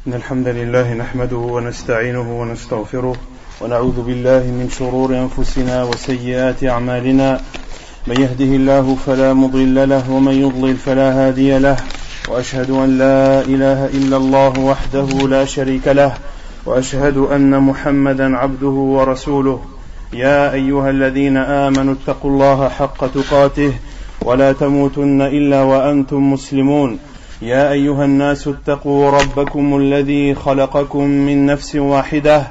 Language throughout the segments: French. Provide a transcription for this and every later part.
إن الحمد لله نحمده ونستعينه ونستغفره ونعوذ بالله من شرور أنفسنا وسيئات أعمالنا من يهده الله فلا مضل له ومن يضلل فلا هادي له وأشهد أن لا إله إلا الله وحده لا شريك له وأشهد أن محمدا عبده ورسوله يا أيها الذين آمنوا اتقوا الله حق تقاته ولا تموتن إلا وأنتم مسلمون يا أيها الناس اتقوا ربكم الذي خلقكم من نفس واحدة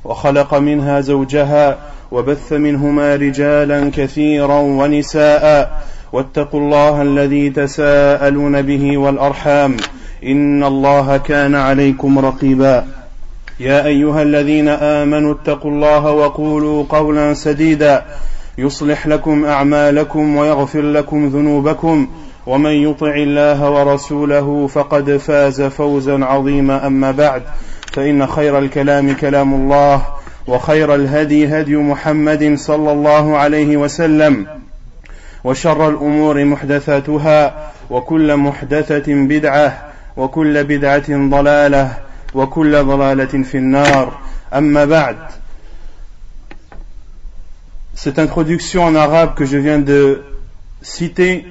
وخلق منها زوجها وبث منهما رجالا كثيرا ونساء واتقوا الله الذي تساءلون به والأرحام إن الله كان عليكم رقيبا يا أيها الذين آمنوا اتقوا الله وقولوا قولا سديدا يصلح لكم أعمالكم ويغفر لكم ذنوبكم ومن يطع الله ورسوله فقد فاز فوزا عظيما أما بعد فإن خير الكلام كلام الله وخير الهدي هدي محمد صلى الله عليه وسلم وشر الأمور محدثاتها وكل محدثة بدعة وكل بدعة ضلالة وكل ضلالة في النار أما بعد. Cette introduction en arabe que je viens de citer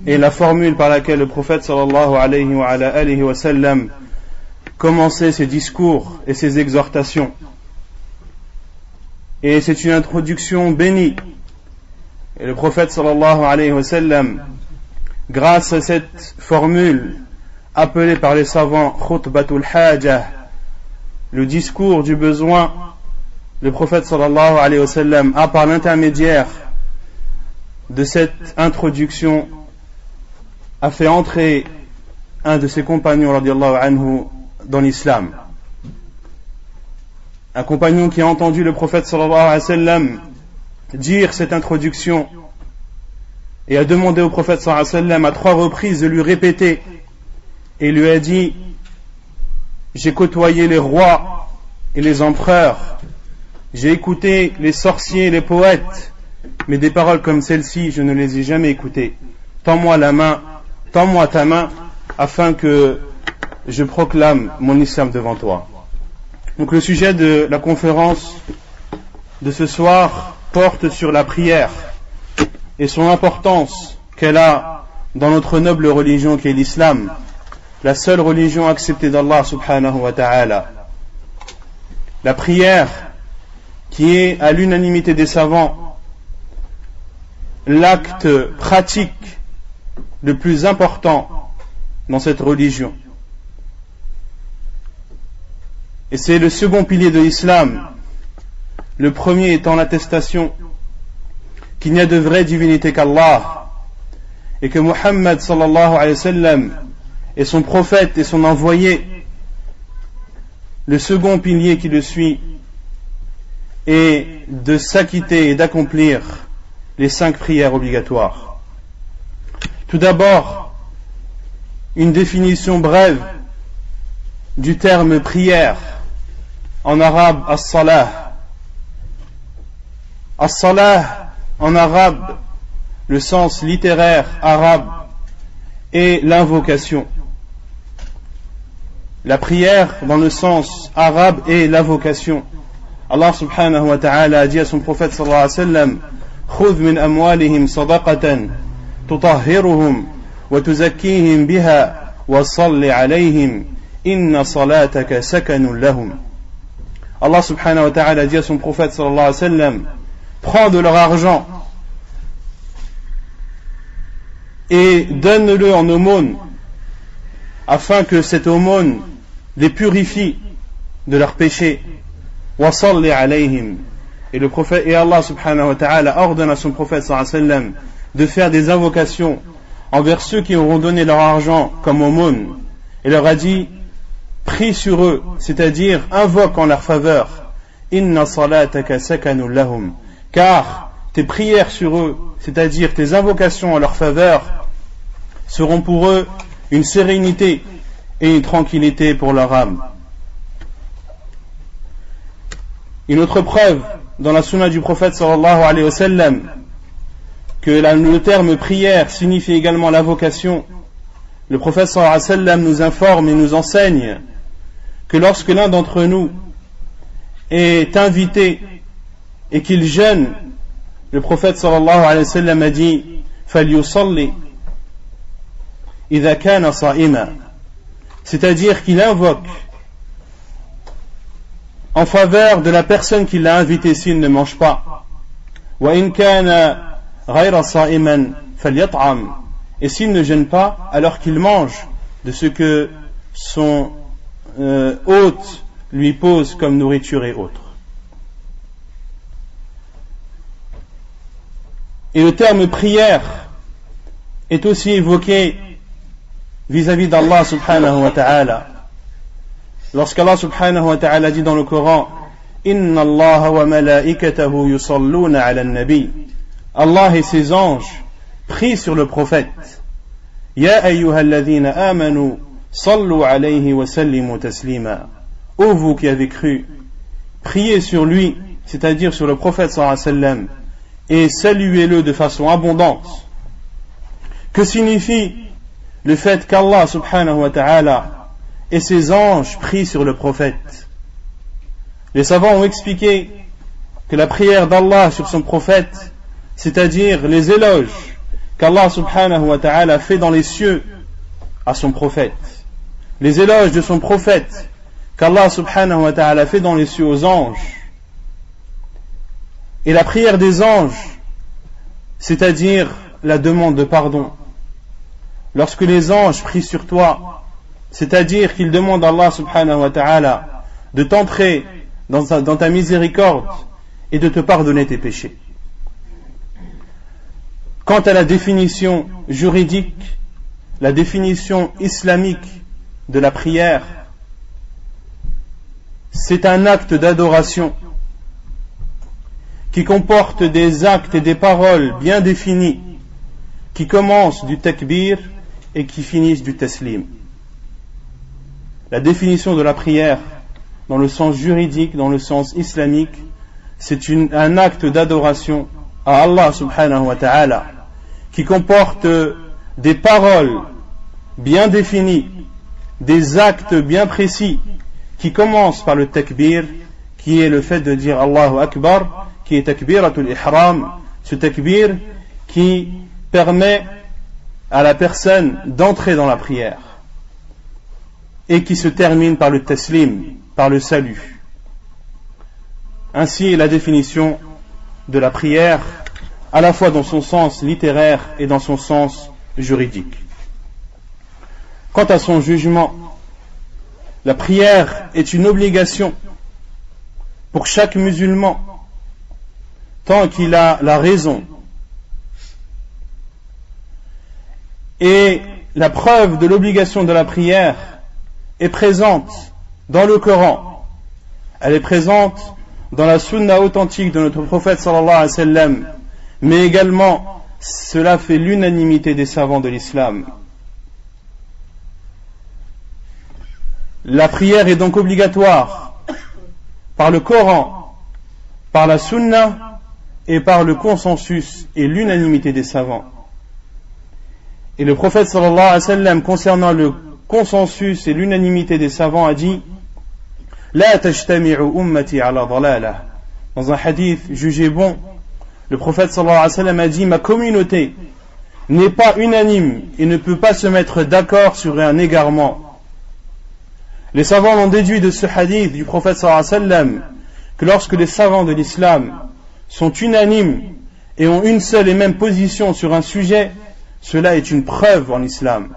est la formule par laquelle le prophète sallallahu alayhi wa sallam commençait ses discours et ses exhortations. Et c'est une introduction bénie. Et le prophète sallallahu alayhi wa sallam, grâce à cette formule appelée par les savants khutbatul haja, le discours du besoin, le prophète sallallahu alayhi wa sallam a, par l'intermédiaire de cette introduction, a fait entrer un de ses compagnons radiyallahu anhu dans l'islam. Un compagnon qui a entendu le prophète sallallahu alayhi wa sallam dire cette introduction et a demandé au prophète sallallahu alayhi wa sallam à 3 reprises de lui répéter, et lui a dit: j'ai côtoyé les rois et les empereurs, j'ai écouté les sorciers et les poètes, mais des paroles comme celle-ci je ne les ai jamais écoutées. Tends-moi la main, tends-moi ta main, afin que je proclame mon islam devant toi. Donc le sujet de la conférence de ce soir porte sur la prière et son importance qu'elle a dans notre noble religion qui est l'islam, la seule religion acceptée d'Allah subhanahu wa ta'ala. La prière qui est, à l'unanimité des savants, l'acte pratique le plus important dans cette religion. Et c'est le second pilier de l'islam, le premier étant l'attestation qu'il n'y a de vraie divinité qu'Allah et que Muhammad sallallahu alayhi wa sallam est son prophète et son envoyé. Le second pilier qui le suit est de s'acquitter et d'accomplir les 5 prières obligatoires. Tout d'abord, une définition brève du terme prière, en arabe as-salah. As-salah en arabe, le sens littéraire arabe est l'invocation. La prière dans le sens arabe est l'invocation. Allah subhanahu wa ta'ala a dit à son prophète sallallahu alayhi wa sallam: khudh min amwalihim sadaqatan tutahhiruhum wa tuzakkihim biha wa salli alayhim inna salataka sakanun lahum. Allah subhanahu wa ta'ala a dit à son prophète sallallahu alayhi wa sallam: prends de leur argent et donne-le en aumône afin que cette aumône les purifie de leurs péchés. Wa salli alayhim. Et le prophète, et Allah subhanahu wa ta'ala ordonne à son prophète sallallahu alayhi wa sallam de faire des invocations envers ceux qui auront donné leur argent comme aumône, et leur a dit: prie sur eux, c'est-à-dire invoque en leur faveur. Inna salataka sakanun lahum. Car tes prières sur eux, c'est-à-dire tes invocations en leur faveur, seront pour eux une sérénité et une tranquillité pour leur âme. Une autre preuve dans la sunna du prophète sallallahu alayhi wa sallam que le terme prière signifie également l'invocation le prophète sallallahu alayhi wa sallam nous informe et nous enseigne que lorsque l'un d'entre nous est invité et qu'il jeûne, le prophète sallallahu alayhi wa sallam a dit فَلْيُصَلِّ إِذَا كَانَ صَائِمًا, c'est-à-dire qu'il invoque en faveur de la personne qui l'a invité s'il ne mange pas. وَإِنْ كَانَ غَيْرَ صَائِمًا فَلْيَطْعَمْ, et s'il ne jeûne pas, alors qu'il mange de ce que son hôte lui pose comme nourriture et autres. Et le terme prière est aussi évoqué vis-à-vis d'Allah subhanahu wa ta'ala. Lorsqu'Allah subhanahu wa ta'ala dit dans le Coran Inna Allah wa malaikatahu yusalluna ala nabi, Allah et ses anges prient sur le prophète. Ya ayyuhalladhina amanu sallu alayhi wa sallimu taslima. Ô vous qui avez cru, priez sur lui, c'est-à-dire sur le prophète sallallahu alayhi wa sallam, et saluez-le de façon abondante. Que signifie le fait qu'Allah subhanahu wa ta'ala et ses anges prient sur le prophète? Les savants ont expliqué que la prière d'Allah sur son prophète, c'est-à-dire les éloges qu'Allah subhanahu wa ta'ala fait dans les cieux à son prophète, les éloges de son prophète qu'Allah subhanahu wa ta'ala fait dans les cieux aux anges, et la prière des anges, c'est-à-dire la demande de pardon. Lorsque les anges prient sur toi, c'est-à-dire qu'ils demandent à Allah subhanahu wa ta'ala de t'entrer dans ta miséricorde et de te pardonner tes péchés. Quant à la définition juridique, la définition islamique de la prière, c'est un acte d'adoration qui comporte des actes et des paroles bien définis, qui commencent du takbir et qui finissent du taslim. La définition de la prière, dans le sens juridique, dans le sens islamique, c'est un acte d'adoration à Allah subhanahu wa ta'ala, qui comporte des paroles bien définies, des actes bien précis, qui commencent par le takbir, qui est le fait de dire Allahu Akbar, qui est takbiratul ihram, ce takbir qui permet à la personne d'entrer dans la prière et qui se termine par le taslim, par le salut. Ainsi est la définition de la prière, à la fois dans son sens littéraire et dans son sens juridique. Quant à son jugement, la prière est une obligation pour chaque musulman tant qu'il a la raison. Et la preuve de l'obligation de la prière est présente dans le Coran. Elle est présente dans la sunna authentique de notre prophète sallallahu alayhi wa sallam, mais également cela fait l'unanimité des savants de l'islam. La prière est donc obligatoire par le Coran, par la sunna et par le consensus et l'unanimité des savants. Et le prophète sallallahu alayhi wa sallam, concernant le consensus et l'unanimité des savants, a dit La tajtami'u ummati ala dalalah. Dans un hadith jugé bon, le prophète sallallahu alayhi wa sallam a dit ma communauté n'est pas unanime et ne peut pas se mettre d'accord sur un égarement. Les savants l'ont déduit de ce hadith du prophète sallallahu alayhi wa sallam que lorsque les savants de l'islam sont unanimes et ont une seule et même position sur un sujet, cela est une preuve en islam.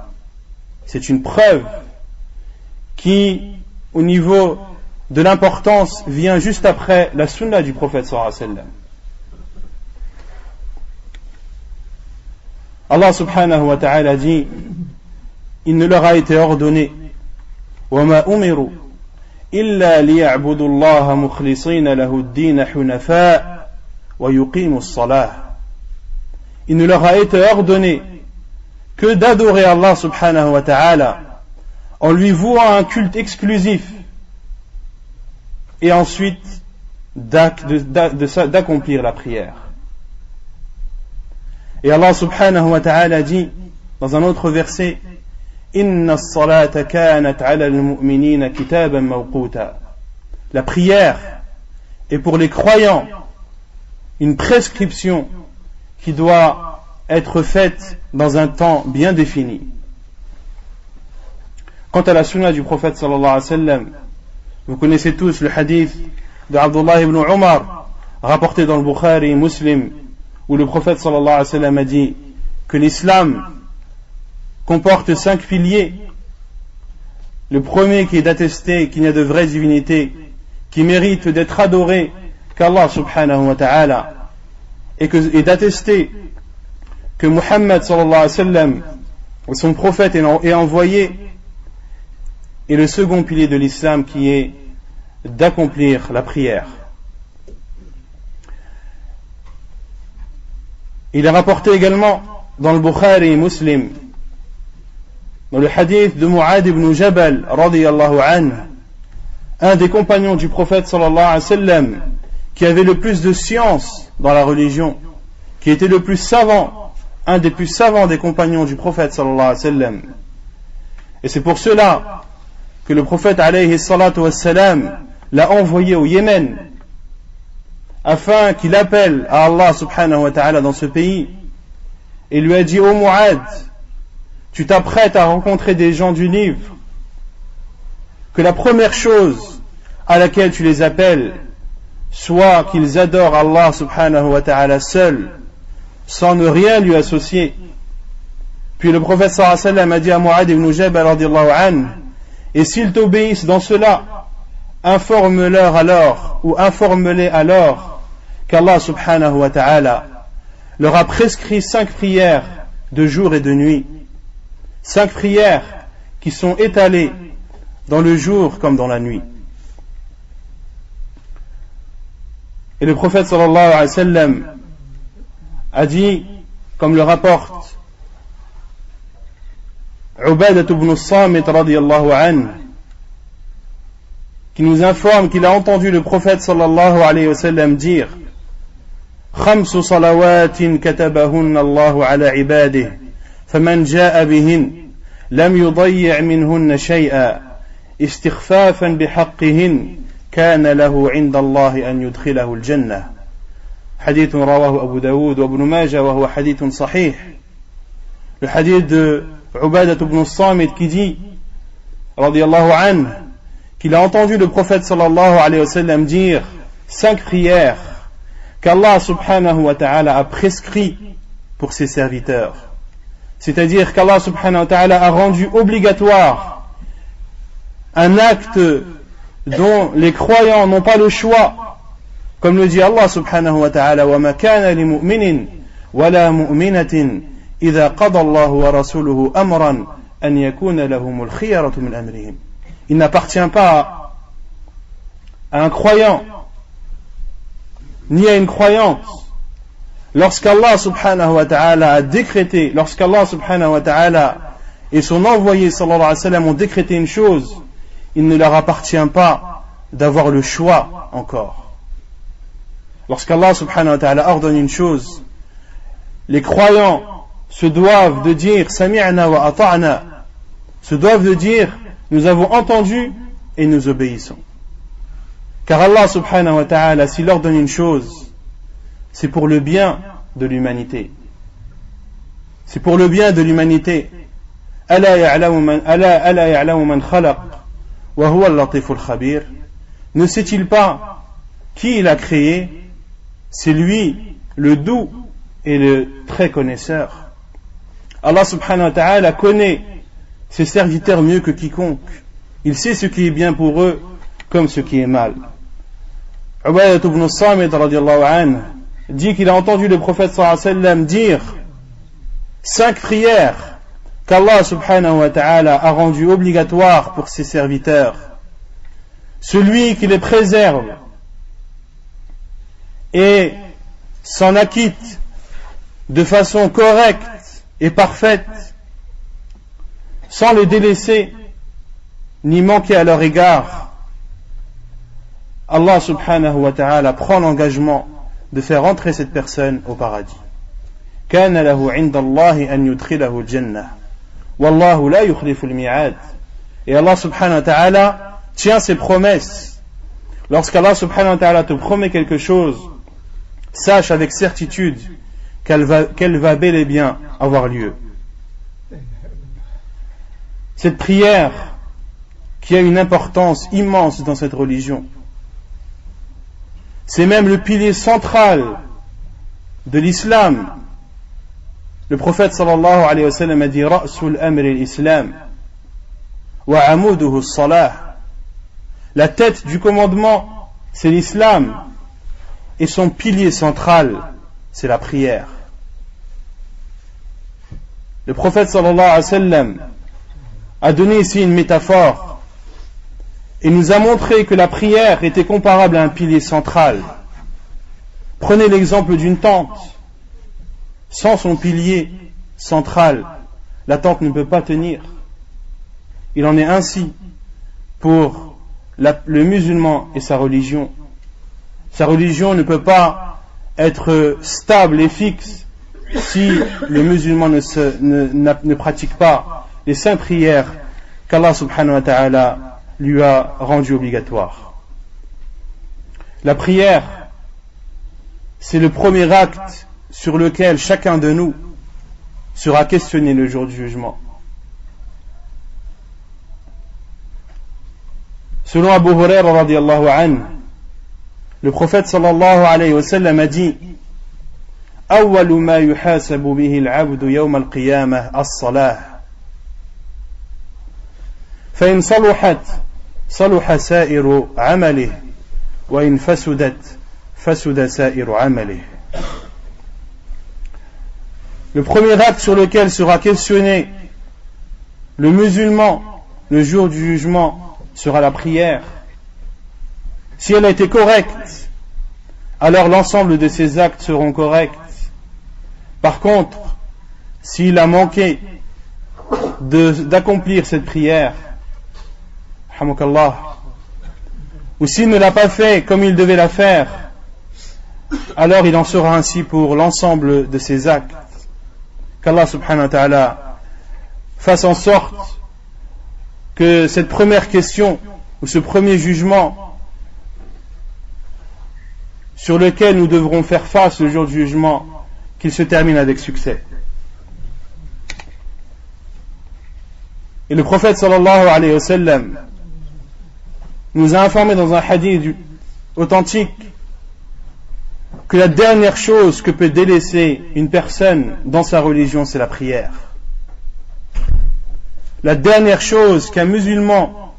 C'est une preuve qui, au niveau de l'importance, vient juste après la sunna du prophète sallallahu alayhi wa sallam. Allah subhanahu wa ta'ala dit il ne leur a été ordonné وَمَا أُمِرُوا إِلَّا لِيَعْبُدُوا اللَّهَ مُخْلِصِينَ لَهُ الدِّينَ حُنَفَاءَ وَيُقِيمُوا الصَّلَاةَ. Il ne leur a été ordonné que d'adorer Allah subhanahu wa ta'ala en lui vouant un culte exclusif et ensuite d'accomplir la prière. Et Allah subhanahu wa ta'ala dit dans un autre verset إن الصلاة كانت على المؤمنين كتابا موقوتا. La prière est pour les croyants une prescription qui doit être faite dans un temps bien défini. Quant à la sunna du prophète sallallahu alayhi wa sallam, vous connaissez tous le hadith de Abdullah ibn Umar rapporté dans le Bukhari et Muslim, où le prophète sallallahu alayhi wa sallam a dit que l'islam comporte 5 piliers. Le premier qui est d'attester qu'il n'y a de vraie divinité qui mérite d'être adoré qu'Allah subhanahu wa ta'ala, et d'attester que Muhammad sallallahu alayhi wa sallam, son prophète, est envoyé. Et le second pilier de l'islam qui est d'accomplir la prière. Il est rapporté également dans le Bukhari et Muslim, dans le hadith de Mu'ad ibn Jabal radiyallahu anhu, un des compagnons du prophète sallallahu alayhi wa sallam, qui avait le plus de science dans la religion, qui était le plus savant, un des plus savants des compagnons du prophète sallallahu alayhi wa sallam. Et c'est pour cela que le prophète alayhi salatu wassalam l'a envoyé au Yémen afin qu'il appelle à Allah subhanahu wa ta'ala dans ce pays et lui a dit: ô Mu'ad, tu t'apprêtes à rencontrer des gens du livre, que la première chose à laquelle tu les appelles soit qu'ils adorent Allah subhanahu wa ta'ala seul, sans ne rien lui associer. Puis le prophète sallallahu alayhi wa sallam a dit à Mu'ad ibn Jabal radiyallahu anhu: et s'ils t'obéissent dans cela, informe-leur alors, ou informe-les alors, qu'Allah subhanahu wa ta'ala leur a prescrit 5 prières de jour et de nuit. 5 prières qui sont étalées dans le jour comme dans la nuit. Et le prophète sallallahu alayhi wa sallam a dit, comme le rapporte Ubadah ibn as-Samit radiyallahu anhu, qui nous informe qu'il a entendu le prophète sallallahu alayhi wa sallam dire: خمس صلوات كتبهن الله على عباده فمن جاء بهن لم يضيع منهن شيئا استخفافا بحقهن كان له عند الله أن يدخله الجنة. حديث رواه أبو داود وابن ماجه وهو حديث صحيح. Le hadith de Ubadah ibn as-Samit qui dit, radiyallahu anhu, qu'il a entendu le prophète sallallahu alayhi wa sallam dire 5 prières qu'Allah subhanahu wa ta'ala a prescrit pour ses serviteurs. C'est-à-dire qu'Allah subhanahu wa ta'ala a rendu obligatoire un acte dont les croyants n'ont pas le choix. Comme le dit Allah subhanahu wa ta'ala: وَمَا كَانَ لِمُؤْمِنٍ وَلَا مُؤْمِنَةٍ إِذَا قَضَى اللَّهُ وَرَسُولُهُ أَمْرًا أَنْ يَكُونَ لَهُمُ الْخِيَرَةُ مِنْ أَمْرِهِمْ. Il n'appartient pas à un croyant ni à une croyante, lorsqu'Allah subhanahu wa ta'ala a décrété, lorsqu'Allah subhanahu wa ta'ala et son envoyé sallallahu alayhi wa sallam ont décrété une chose, il ne leur appartient pas d'avoir le choix encore. Lorsqu'Allah subhanahu wa ta'ala ordonne une chose, les croyants se doivent de dire sami'na wa ata'na, se doivent de dire nous avons entendu et nous obéissons. Car Allah subhanahu wa ta'ala, s'il ordonne une chose, c'est pour le bien de l'humanité. C'est pour le bien de l'humanité. Ala ya'lamu man khalaq wa huwa al-latiful khabir. Ne sait-il pas qui il a créé? C'est lui, le doux et le très connaisseur. Allah subhanahu wa ta'ala connaît ses serviteurs mieux que quiconque. Il sait ce qui est bien pour eux comme ce qui est mal. Ubadah ibn as-Samit radiyallahu anhu dit qu'il a entendu le prophète sallallahu alayhi wa sallam dire 5 prières qu'Allah subhanahu wa ta'ala a rendues obligatoires pour ses serviteurs. Celui qui les préserve et s'en acquitte de façon correcte et parfaite, sans les délaisser ni manquer à leur égard, Allah subhanahu wa ta'ala prend l'engagement de faire entrer cette personne au paradis. كان له عند الله أن يدخله الجنة Wallahu la yukhliful mi'ad. Et Allah subhanahu wa ta'ala tient ses promesses. Lorsqu'Allah subhanahu wa ta'ala te promet quelque chose, sache avec certitude qu'elle va bel et bien avoir lieu. Cette prière qui a une importance immense dans cette religion, c'est même le pilier central de l'islam. Le prophète sallallahu alayhi wa sallam a dit Ra'sul amri al-islam wa amuduhu as-salah. La tête du commandement, c'est l'islam, et son pilier central, c'est la prière. Le prophète sallallahu alayhi wa sallam a donné ici une métaphore et nous a montré que la prière était comparable à un pilier central. Prenez l'exemple d'une tente. Sans son pilier central, la tente ne peut pas tenir. Il en est ainsi pour le musulman et sa religion. Sa religion ne peut pas être stable et fixe si le musulman ne pratique pas les saintes prières qu'Allah subhanahu wa ta'ala lui a rendues obligatoires. La prière, c'est le premier acte sur lequel chacun de nous sera questionné le jour du jugement. Selon Abu Huraira radiyallahu anhu, le prophète sallallahu alayhi wa sallam a dit أول ما يحاسب به العبد يوم القيامة الصلاة فإن صلحت صلح سائر عمله وإن فسدت فسد سائر عمله. Le premier acte sur lequel sera questionné le musulman le jour du jugement sera la prière. Si elle a été correcte, alors l'ensemble de ses actes seront corrects. Par contre, s'il a manqué d'accomplir cette prière, ou s'il ne l'a pas fait comme il devait la faire, alors il en sera ainsi pour l'ensemble de ses actes. Qu'Allah subhanahu wa ta'ala fasse en sorte que cette première question ou ce premier jugement sur lequel nous devrons faire face le jour du jugement, qu'il se termine avec succès. Et le prophète sallallahu alayhi wa sallam nous a informé dans un hadith authentique que la dernière chose que peut délaisser une personne dans sa religion, c'est la prière. La dernière chose qu'un musulman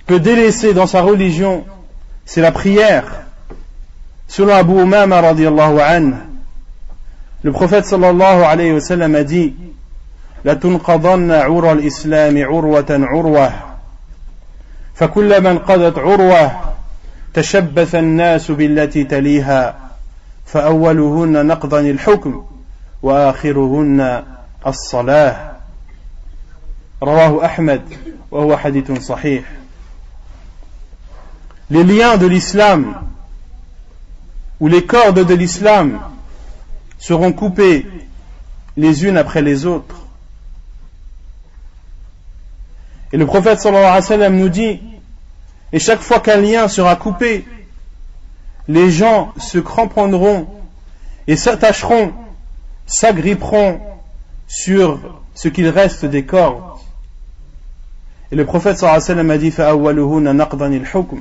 peut délaisser dans sa religion, c'est la prière. Selon Abu Umama radiyallahu anhu, le prophète sallallahu alayhi wa sallam a dit La tunqadanna ura al-islam urwatan urwa فكل من قضت عروة تشبث الناس بالتي تليها فأولهن نقضا الحكم وآخرهن الصلاة رواه أحمد وهو حديث صحيح. Les liens de l'islam ou les cordes de l'islam seront coupées les unes après les autres. Et le prophète sallallahu alayhi wa sallam nous dit, et chaque fois qu'un lien sera coupé, les gens se cramponneront et s'attacheront, s'agripperont sur ce qu'il reste des cordes. Et le prophète sallallahu alayhi wa sallam a dit فَأَوَّلُهُنَّ نَقْضًا الْحُكْمِ.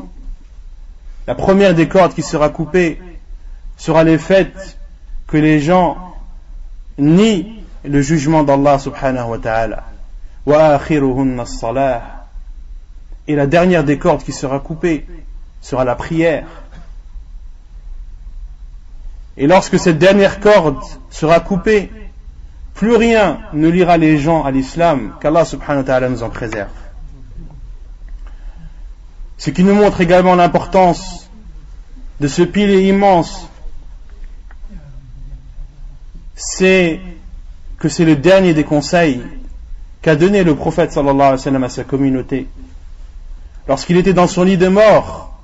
La première des cordes qui sera coupée sera le fait que les gens nient le jugement d'Allah subhanahu wa ta'ala. وَآخِرُهُنَّ الصَّلَاةِ. Et la dernière des cordes qui sera coupée sera la prière. Et lorsque cette dernière corde sera coupée, plus rien ne liera les gens à l'islam, qu'Allah subhanahu wa ta'ala nous en préserve. Ce qui nous montre également l'importance de ce pilier immense, c'est que c'est le dernier des conseils qu'a donné le prophète sallallahu alayhi wa sallam à sa communauté. Lorsqu'il était dans son lit de mort,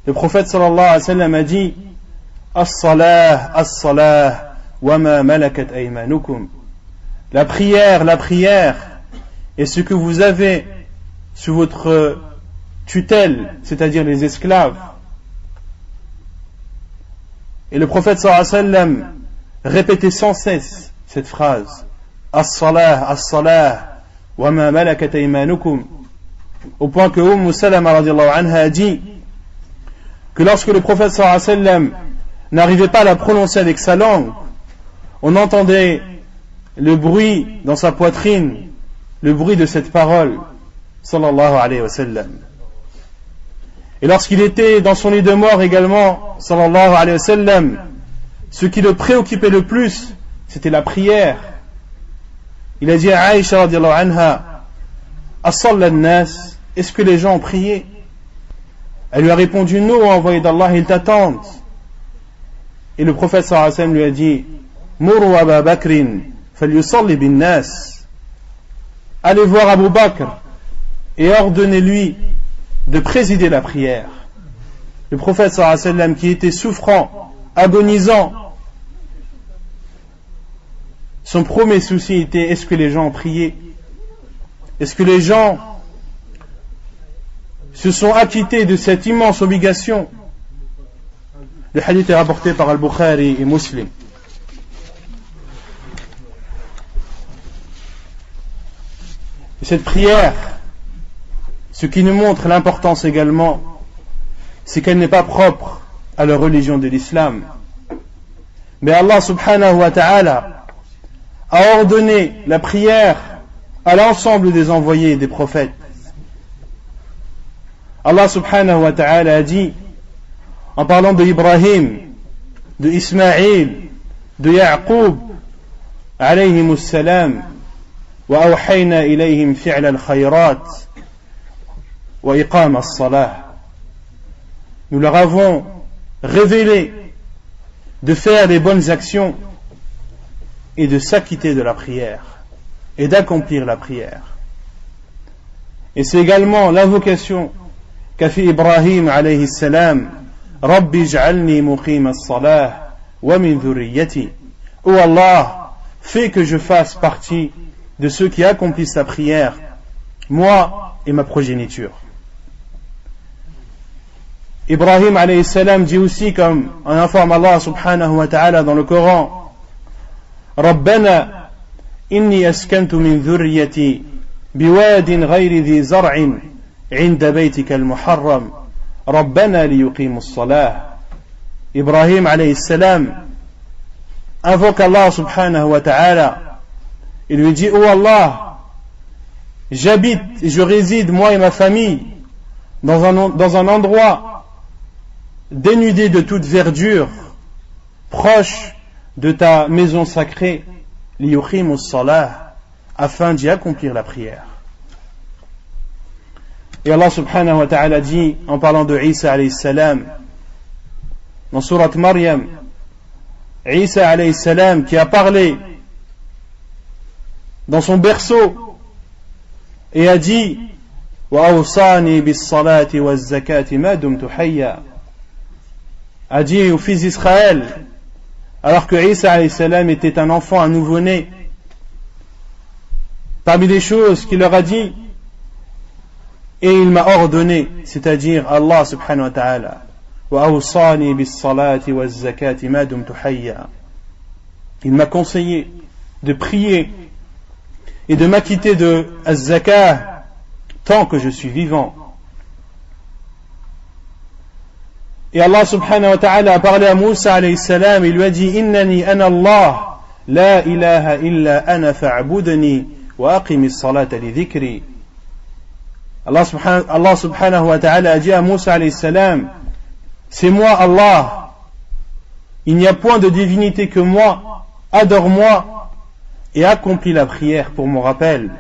le prophète sallallahu alayhi wa sallam a dit As-salah, as-salah, wa ma malakat aymanukum. La prière, et ce que vous avez sous votre tutelle, c'est-à-dire les esclaves. Et le prophète sallallahu alayhi wa sallam répétait sans cesse cette phrase, as-salah, as-salah, wa ma malakat aymanukum, au point que Salama radiallahu anha a dit que lorsque le prophète sallallahu alayhi wa sallam n'arrivait pas à la prononcer avec sa langue, on entendait le bruit dans sa poitrine, le bruit de cette parole, sallallahu alayhi wa sallam. Et lorsqu'il était dans son lit de mort également, sallallahu alayhi wa sallam, ce qui le préoccupait le plus, c'était la prière. Il a dit à Aïcha radiallahu anha, as-salla an-nas, est-ce que les gens ont prié? Elle lui a répondu, non, envoyé d'Allah, ils t'attendent. Et le prophète sallallahu alayhi wa sallam lui a dit, muru Aba Bakrin falyusalli bin nas, allez voir Abu Bakr et ordonnez-lui de présider la prière. Le prophète sallallahu alayhi wa sallam, qui était souffrant, agonisant, son premier souci était, est-ce que les gens ont prié? Est-ce que les gens se sont acquittés de cette immense obligation? Le hadith est rapporté par Al-Bukhari et Muslim. Et cette prière, ce qui nous montre l'importance également, c'est qu'elle n'est pas propre à la religion de l'islam. Mais Allah subhanahu wa ta'ala a ordonné la prière à l'ensemble des envoyés et des prophètes. Allah subhanahu wa ta'ala a dit, en parlant de Ibrahim, de Ismaïl, de Ya'qub, alayhimus salam, wa awhayna ilayhim fi'la al-khayrat, wa iqam as-salah. Nous leur avons révélé de faire les bonnes actions et de s'acquitter de la prière et d'accomplir la prière. Et c'est également l'invocation qu'a fait Ibrahim alayhi salam, Rabbi ij'alni muqim as-salah wa min dhurriyyati. Oh Allah, fais que je fasse partie de ceux qui accomplissent la prière, moi et ma progéniture. Ibrahim alayhi salam dit aussi, comme en informe Allah subhanahu wa ta'ala dans le Coran, Rabbana inni askantu min dhurriyyati biwadin ghayri dhi zar'in 'inda baytika al-muharram Rabbana liyuqimu as-salah. Ibrahim alayhi salam invoque Allah subhanahu wa ta'ala et lui dit, oh Allah, j'habite et je réside, moi et ma famille, dans un endroit dénudé de toute verdure, proche de ta maison sacrée, liyuqimu as-salah, afin d'y accomplir la prière. Et Allah subhanahu wa ta'ala dit, en parlant de Isa alayhi salam, dans sourate Maryam, Isa alayhi salam qui a parlé dans son berceau et a dit, wa awsani bis salati waz zakati ma dumtu hayya, a dit aux fils d'Israël, alors que Isa alayhi salam était un enfant, un nouveau-né, parmi les choses qu'il leur a dit, et il m'a ordonné, c'est-à-dire Allah subhanahu wa ta'ala, wa awsani bis salati waz zakati ma dumtu hayya, il m'a conseillé de prier et de m'acquitter de az-zakah tant que je suis vivant. Et Allah subhanahu wa ta'ala a parlé à Moussa alayhi salam, il lui a dit, innani ana Allah, la ilaha illa ana fa'budni wa aqimi as-salata li dhikri. Allah subhanahu wa ta'ala a dit à Moussa alayhi salam, c'est moi Allah, il n'y a point de divinité que moi, adore-moi et accomplis la prière pour mon rappel.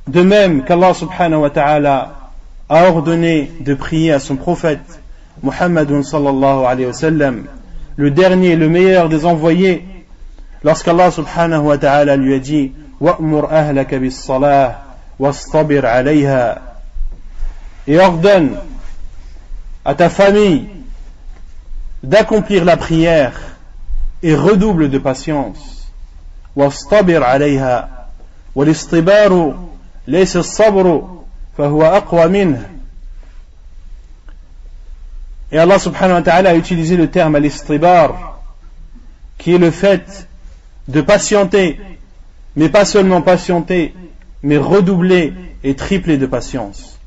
De même qu'Allah subhanahu wa ta'ala a ordonné de prier à son prophète Muhammadun sallallahu alayhi wa sallam, le dernier, le meilleur des envoyés, lorsqu'Allah subhanahu wa ta'ala lui a dit wa'mur ahlaka bis salah wastabir alayha, et ordonne à ta famille d'accomplir la prière et redouble de patience. واصطبر عليها والاصطبار ليس الصبر فهو أقوى منه. Et Allah subhanahu wa ta'ala a utilisé le terme al-istibar, qui est le fait de patienter, mais pas seulement patienter, mais redoubler et tripler de patience.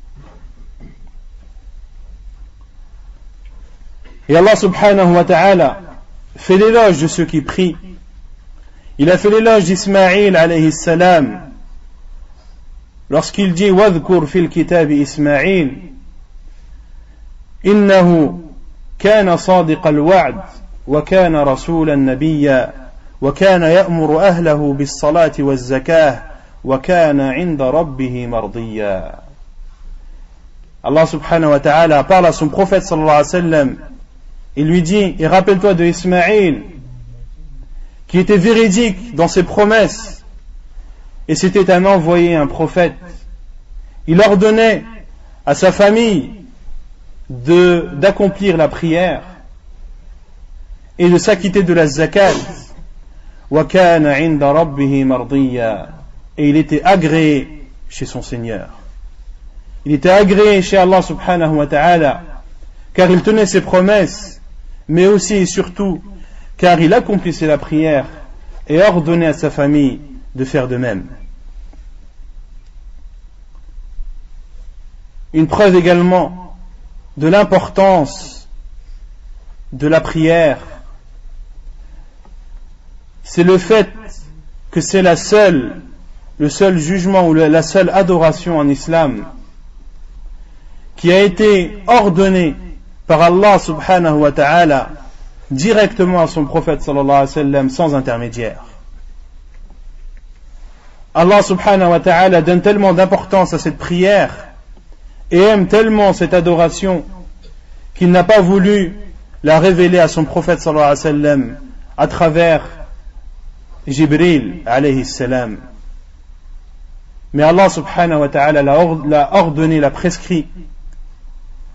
Et Allah subhanahu wa ta'ala fait l'éloge de ceux qui prient. Il a fait l'éloge d'Ismaïl alayhi salam lorsqu'il dit وَاذْكُرْ فِي الْكِتَابِ إِسْمَاعِيل إنه كان صادق الوعد وكان رسولا نبيا وكان يأمر أهله بالصلاة والزكاة وكان عند ربه مرضيا. Allah subhanahu wa ta'ala parle à son prophète sallallahu alayhi wa sallam. Il lui dit, et rappelle-toi de Ismaïl, qui était véridique dans ses promesses, et c'était un envoyé, un prophète. Il ordonnait à sa famille d'accomplir la prière et de s'acquitter de la zakat. وَكَانَ عِنْدَ رَبِّهِ مَرْضِيًّا. Et il était agréé chez son Seigneur. Il était agréé chez Allah subhanahu wa ta'ala, car il tenait ses promesses, mais aussi et surtout car il accomplissait la prière et ordonnait à sa famille de faire de même. Une preuve également de l'importance de la prière, c'est le fait que c'est le seul jugement ou la seule adoration en islam qui a été ordonnée par Allah subhanahu wa ta'ala directement à son prophète sallallahu alayhi wa sallam sans intermédiaire. Allah subhanahu wa ta'ala donne tellement d'importance à cette prière et aime tellement cette adoration qu'il n'a pas voulu la révéler à son prophète sallallahu alayhi wa sallam à travers Jibril alayhi salam. Mais Allah subhanahu wa ta'ala l'a ordonné, l'a prescrit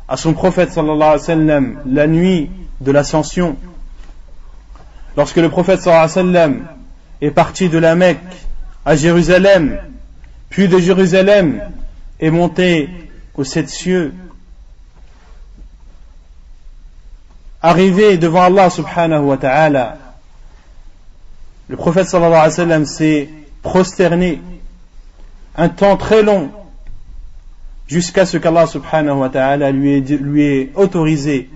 à son prophète sallallahu alayhi wa sallam la nuit de l'ascension, lorsque le prophète sallallahu alayhi wa sallam est parti de la Mecque à Jérusalem, puis de Jérusalem est monté aux 7 cieux. Arrivé devant Allah subhanahu wa ta'ala, le prophète sallallahu alayhi wa sallam s'est prosterné un temps très long jusqu'à ce qu'Allah subhanahu wa ta'ala lui ait autorisé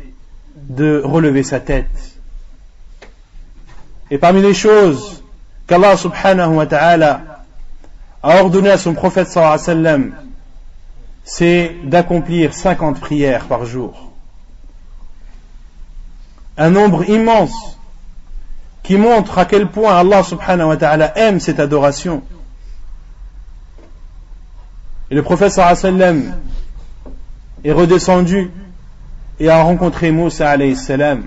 de relever sa tête. Et parmi les choses qu'Allah subhanahu wa ta'ala a ordonné à son prophète sallallahu alayhi wa sallam, c'est d'accomplir 50 prières par jour. Un nombre immense qui montre à quel point Allah subhanahu wa ta'ala aime cette adoration. Et le prophète sallallahu alayhi wa sallam est redescendu et a rencontré Moussa alayhi salam.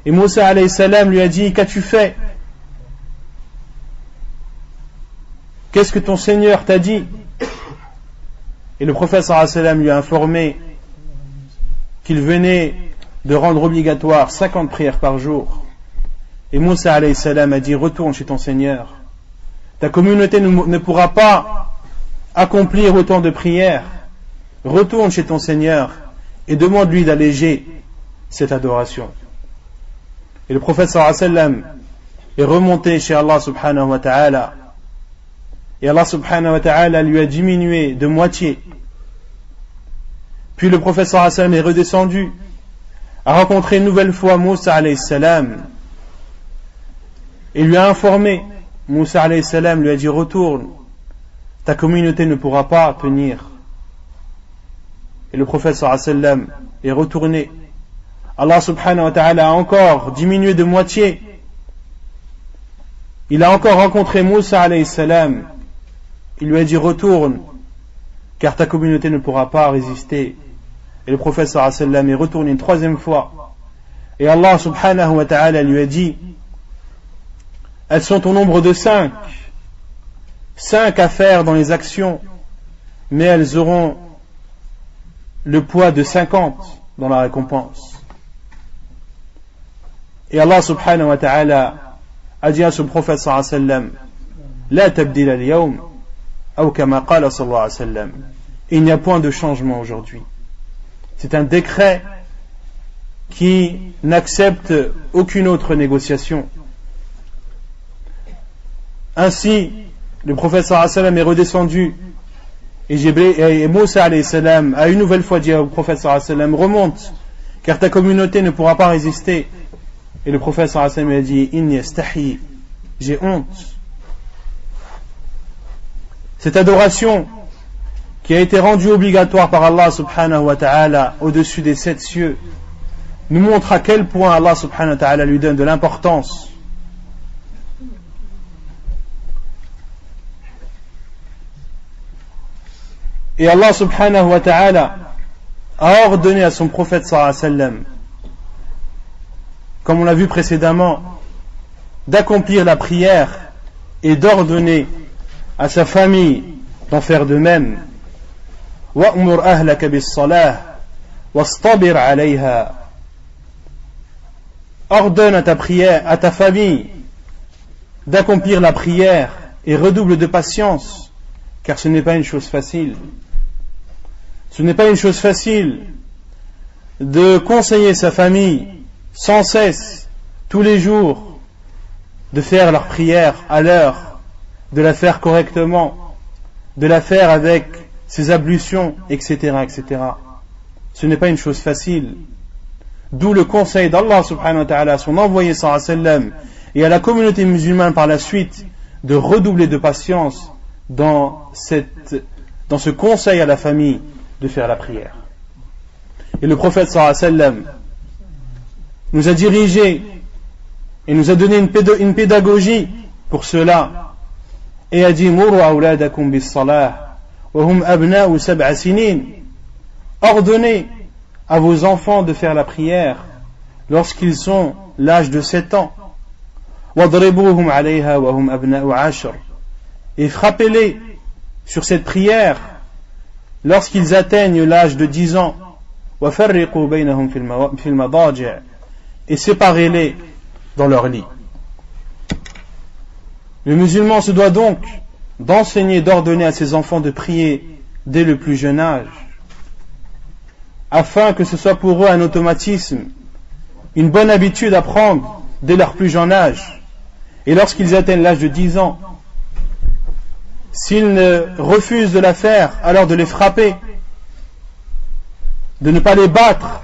Et Moussa alayhi salam lui a dit: qu'as-tu fait? Qu'est-ce que ton Seigneur t'a dit? Et le prophète sallallahu alayhi wa sallam lui a informé qu'il venait de rendre obligatoire 50 prières par jour. Et Moussa alayhi salam a dit: retourne chez ton Seigneur. Ta communauté ne pourra pas accomplir autant de prières. Retourne chez ton Seigneur et demande-lui d'alléger cette adoration. Et le prophète sallallahu alayhi wa sallam est remonté chez Allah subhanahu wa ta'ala. Et Allah subhanahu wa ta'ala lui a diminué de moitié. Puis le prophète sallallahu alayhi wa sallam est redescendu, a rencontré une nouvelle fois Moussa alayhi salam et lui a informé. Moussa alayhi salam lui a dit: retourne, ta communauté ne pourra pas tenir. Et le prophète sallallahu alayhi wa sallam est retourné. Allah subhanahu wa ta'ala a encore diminué de moitié. Il a encore rencontré Moussa alayhi salam. Il lui a dit: retourne, car ta communauté ne pourra pas résister. Et le prophète sallallahu alayhi wa sallam est retourné une troisième fois. Et Allah subhanahu wa ta'ala lui a dit: elles sont au nombre de 5. 5 à faire dans les actions, mais elles auront le poids de 50 dans la récompense. Et Allah subhanahu wa ta'ala a dit à son prophète sallallahu alayhi wa sallam, La tabdil al-yawm, ou kama qala sallallahu alayhi wa sallam. Il n'y a point de changement aujourd'hui. C'est un décret qui n'accepte aucune autre négociation. Ainsi, le prophète sallallahu alayhi wa sallam est redescendu et Moussa alayhi salam a une nouvelle fois dit au prophète sallallahu alayhi wa sallam, remonte, car ta communauté ne pourra pas résister. Et le prophète sallallahu alayhi wa sallam a dit, inni astahi, j'ai honte. Cette adoration qui a été rendue obligatoire par Allah subhanahu wa ta'ala au-dessus des 7 cieux nous montre à quel point Allah subhanahu wa ta'ala lui donne de l'importance. Et Allah subhanahu wa ta'ala a ordonné à son prophète sallallahu alayhi wa sallam, comme on l'a vu précédemment, d'accomplir la prière et d'ordonner à sa famille d'en faire de même. وَأْمُرْ أَهْلَكَ بِالصَّلَاةِ وَاسْتَبِرْ عَلَيْهَا. Ordonne à ta famille d'accomplir la prière et redouble de patience, car ce n'est pas une chose facile. Ce n'est pas une chose facile de conseiller sa famille sans cesse, tous les jours, de faire leur prière à l'heure, de la faire correctement, de la faire avec ses ablutions, etc., etc. Ce n'est pas une chose facile. D'où le conseil d'Allah subhanahu wa ta'ala à son envoyé sallallahu alayhi wa sallam et à la communauté musulmane par la suite de redoubler de patience dans ce conseil à la famille de faire la prière. Et le prophète sallallahu alayhi wa sallam nous a dirigé et nous a donné une pédagogie pour cela et a dit Muru awladakum bis salah wa hum abna'u sab'a sinin. Ordonnez à vos enfants de faire la prière lorsqu'ils sont l'âge de 7 ans. Wadribuhum 'alayha wa hum abna'u 'ashr. Et frappez-les sur cette prière lorsqu'ils atteignent l'âge de 10 ans. Wa farriqu baynahum fil madaji'. Et séparez-les dans leur lit. Le musulman se doit donc d'enseigner, d'ordonner à ses enfants de prier dès le plus jeune âge, afin que ce soit pour eux un automatisme, une bonne habitude à prendre dès leur plus jeune âge. Et lorsqu'ils atteignent l'âge de 10 ans, s'ils ne refusent de la faire, alors de les frapper, de ne pas les battre,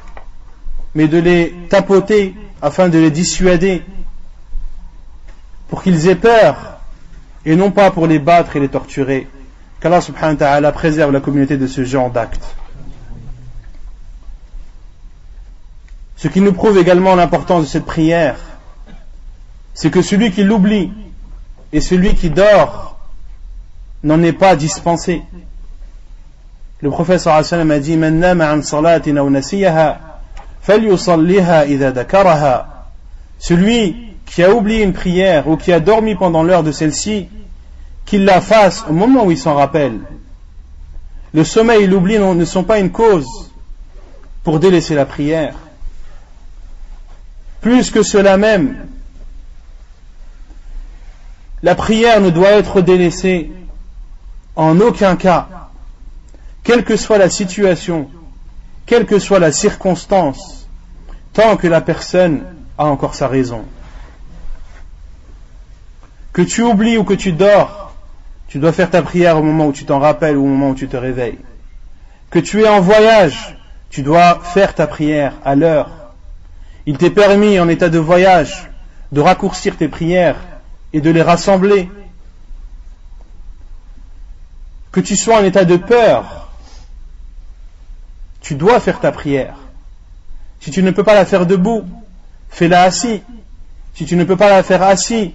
mais de les tapoter afin de les dissuader, pour qu'ils aient peur, et non pas pour les battre et les torturer. Qu'Allah subhanahu wa ta'ala préserve la communauté de ce genre d'actes. Ce qui nous prouve également l'importance de cette prière, c'est que celui qui l'oublie et celui qui dort n'en est pas dispensé. Le prophète sallallahu alayhi wa sallam a dit Man nama an salatin aw nasiyaha falyusalliha idha dakaraha. Celui qui a oublié une prière ou qui a dormi pendant l'heure de celle-ci, qu'il la fasse au moment où il s'en rappelle. Le sommeil et l'oubli ne sont pas une cause pour délaisser la prière. Plus que cela même, la prière ne doit être délaissée en aucun cas, quelle que soit la situation, quelle que soit la circonstance, tant que la personne a encore sa raison. Que tu oublies ou que tu dors, tu dois faire ta prière au moment où tu t'en rappelles ou au moment où tu te réveilles. Que tu es en voyage, tu dois faire ta prière à l'heure. Il t'est permis en état de voyage de raccourcir tes prières et de les rassembler. Que tu sois en état de peur, tu dois faire ta prière. Si tu ne peux pas la faire debout, fais-la assis. Si tu ne peux pas la faire assis,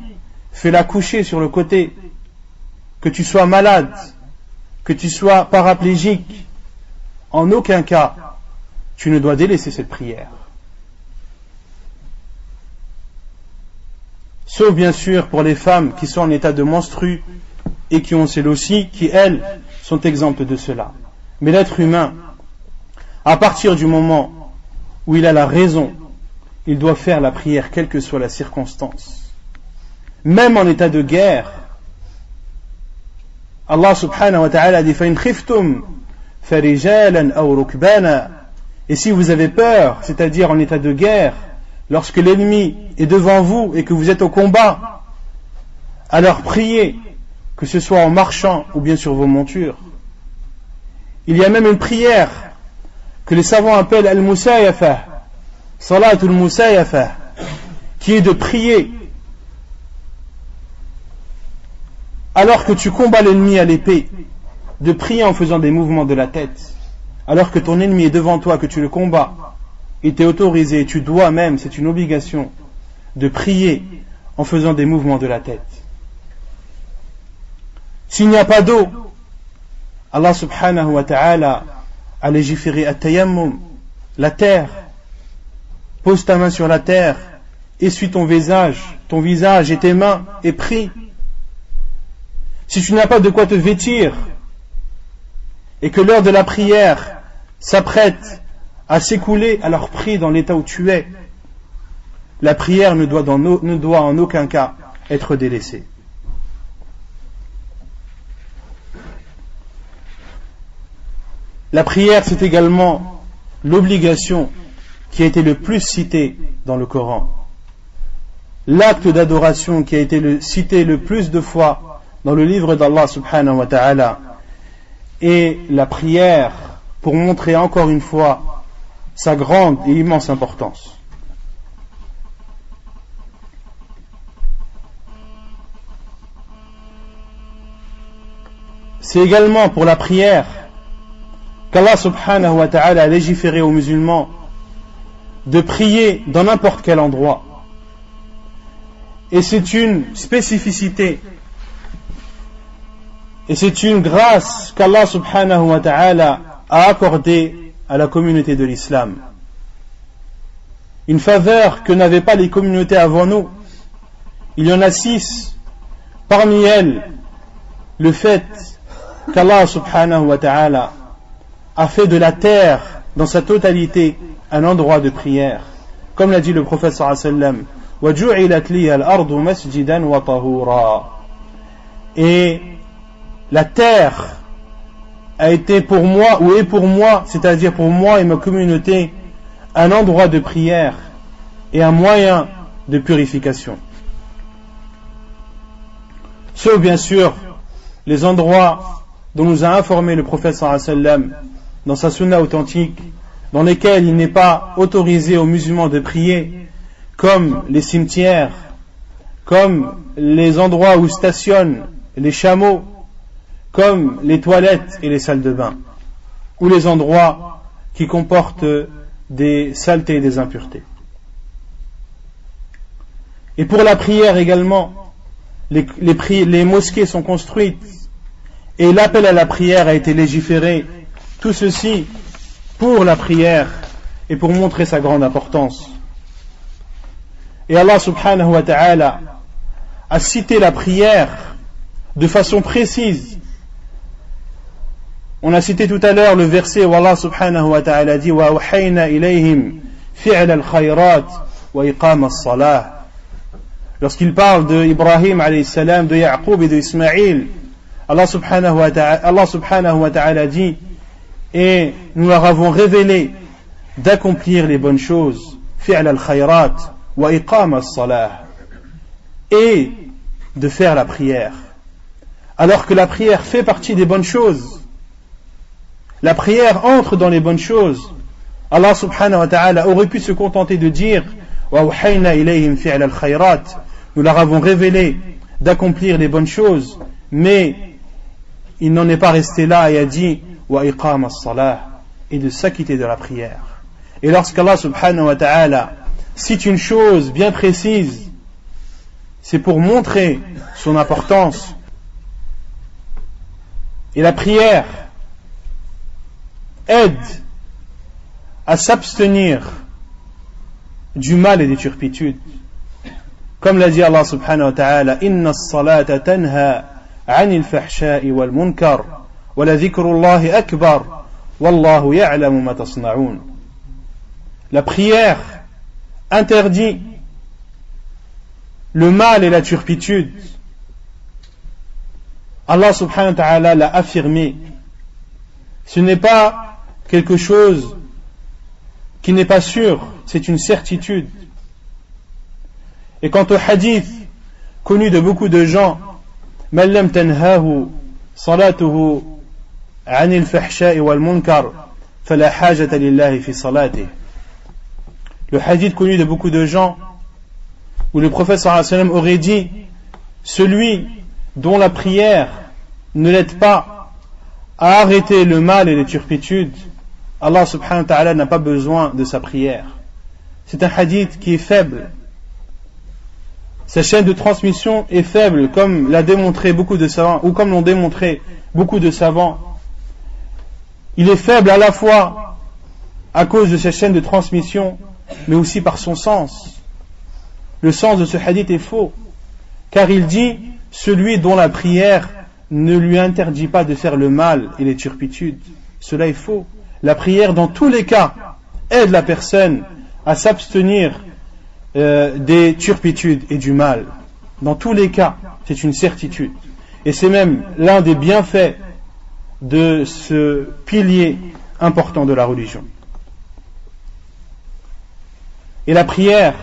fais-la coucher sur le côté. Que tu sois malade, que tu sois paraplégique, en aucun cas, tu ne dois délaisser cette prière. Sauf bien sûr pour les femmes qui sont en état de menstru et qui ont celle-ci, qui elles sont exemptes de cela. Mais l'être humain, à partir du moment où il a la raison, il doit faire la prière quelle que soit la circonstance. même en état de guerre. Allah subhanahu wa ta'ala dit فَإِنْ خِفْتُمْ فَرِجَالًا أَوْ رُكْبَانًا. Et si vous avez peur, c'est-à-dire en état de guerre, lorsque l'ennemi est devant vous et que vous êtes au combat, alors priez, que ce soit en marchant ou bien sur vos montures. Il y a même une prière que les savants appellent al-musayafa, salatul musayafa, qui est de prier alors que tu combats l'ennemi à l'épée, de prier en faisant des mouvements de la tête, alors que ton ennemi est devant toi, que tu le combats, il t'est autorisé, tu dois même, c'est une obligation, de prier en faisant des mouvements de la tête. S'il n'y a pas d'eau, Allah subhanahu wa ta'ala a légiféré at-tayammum, la terre. Pose ta main sur la terre, essuie ton visage et tes mains et prie. Si tu n'as pas de quoi te vêtir et que l'heure de la prière s'apprête à s'écouler, alors prie dans l'état où tu es. La prière ne doit en aucun cas être délaissée. La prière, c'est également l'obligation qui a été le plus citée dans le Coran. L'acte d'adoration qui a été cité le plus de fois dans le livre d'Allah subhanahu wa ta'ala est la prière, pour montrer encore une fois sa grande et immense importance. C'est également pour la prière qu'Allah subhanahu wa ta'ala a légiféré aux musulmans de prier dans n'importe quel endroit. Et c'est une spécificité et c'est une grâce qu'Allah subhanahu wa ta'ala a accordée à la communauté de l'islam. Une faveur que n'avaient pas les communautés avant nous. Il y en a 6. Parmi elles, le fait qu'Allah subhanahu wa ta'ala a fait de la terre dans sa totalité un endroit de prière, comme l'a dit le prophète sallallahu alayhi wa sallam, وَجُعِلَتْ لِيَ الْأَرْضُ مَسْجِدًا وَطَهُورًا. Et la terre a été pour moi, ou est pour moi, c'est-à-dire pour moi et ma communauté, un endroit de prière et un moyen de purification. Sauf bien sûr les endroits dont nous a informé le prophète sallallahu alayhi wa sallam dans sa sunna authentique, dans lesquels il n'est pas autorisé aux musulmans de prier, comme les cimetières, comme les endroits où stationnent les chameaux, comme les toilettes et les salles de bain, ou les endroits qui comportent des saletés et des impuretés. Et pour la prière également, les mosquées sont construites et l'appel à la prière a été légiféré. Tout ceci pour la prière et pour montrer sa grande importance. Et Allah subhanahu wa ta'ala a cité la prière de façon précise. On a cité tout à l'heure le verset où Allah subhanahu wa ta'ala dit وَأَوْحَيْنَا إِلَيْهِمْ فِعْلَ الْخَيْرَاتِ وَإِقَامَ الصَّلَاةِ. Lorsqu'il parle de Ibrahim alayhi salam, de Yaqub et de Ismaïl, Allah subhanahu wa ta'ala dit, et nous leur avons révélé d'accomplir les bonnes choses, fi'l al-khayrat wa iqam as-salah, et de faire la prière. Alors que la prière fait partie des bonnes choses. La prière entre dans les bonnes choses. Allah subhanahu wa ta'ala aurait pu se contenter de dire wa awhayna ilayhim fi'l al-khayrat, nous leur avons révélé d'accomplir les bonnes choses, mais il n'en est pas resté là et a dit wa iqam as-salah, et de s'acquitter de la prière. Et lorsqu'Allah subhanahu wa ta'ala cite une chose bien précise, c'est pour montrer son importance. Et la prière aide à s'abstenir du mal et des turpitudes. Comme l'a dit Allah subhanahu wa ta'ala, inna as-salata tanha 'anil fahsha'i wal munkar wa la dhikrullahi akbar wallahu ya'lamu ma tasna'un. La prière interdit le mal et la turpitude, Allah subhanahu wa ta'ala l'a affirmé. Ce n'est pas quelque chose qui n'est pas sûr, c'est une certitude. Et quant au hadith connu de beaucoup de gens, man lam tanhahu salatuhu anil fahsha'i wal munkar fala hajata lillahi fi salatih. Le hadith connu de beaucoup de gens où le prophète sallallahu alayhi wa sallam aurait dit: celui dont la prière ne l'aide pas à arrêter le mal et les turpitudes, Allah subhanahu wa ta'ala n'a pas besoin de sa prière. C'est un hadith qui est faible. Sa chaîne de transmission est faible, comme l'a démontré beaucoup de savants, ou comme l'ont démontré beaucoup de savants. Il est faible à la fois à cause de sa chaîne de transmission, mais aussi par son sens. Le sens de ce hadith est faux, car il dit: celui dont la prière ne lui interdit pas de faire le mal et les turpitudes. Cela est faux. La prière, dans tous les cas, aide la personne à s'abstenir des turpitudes et du mal. Dans tous les cas, c'est une certitude. Et c'est même l'un des bienfaits de ce pilier important de la religion. Et la prière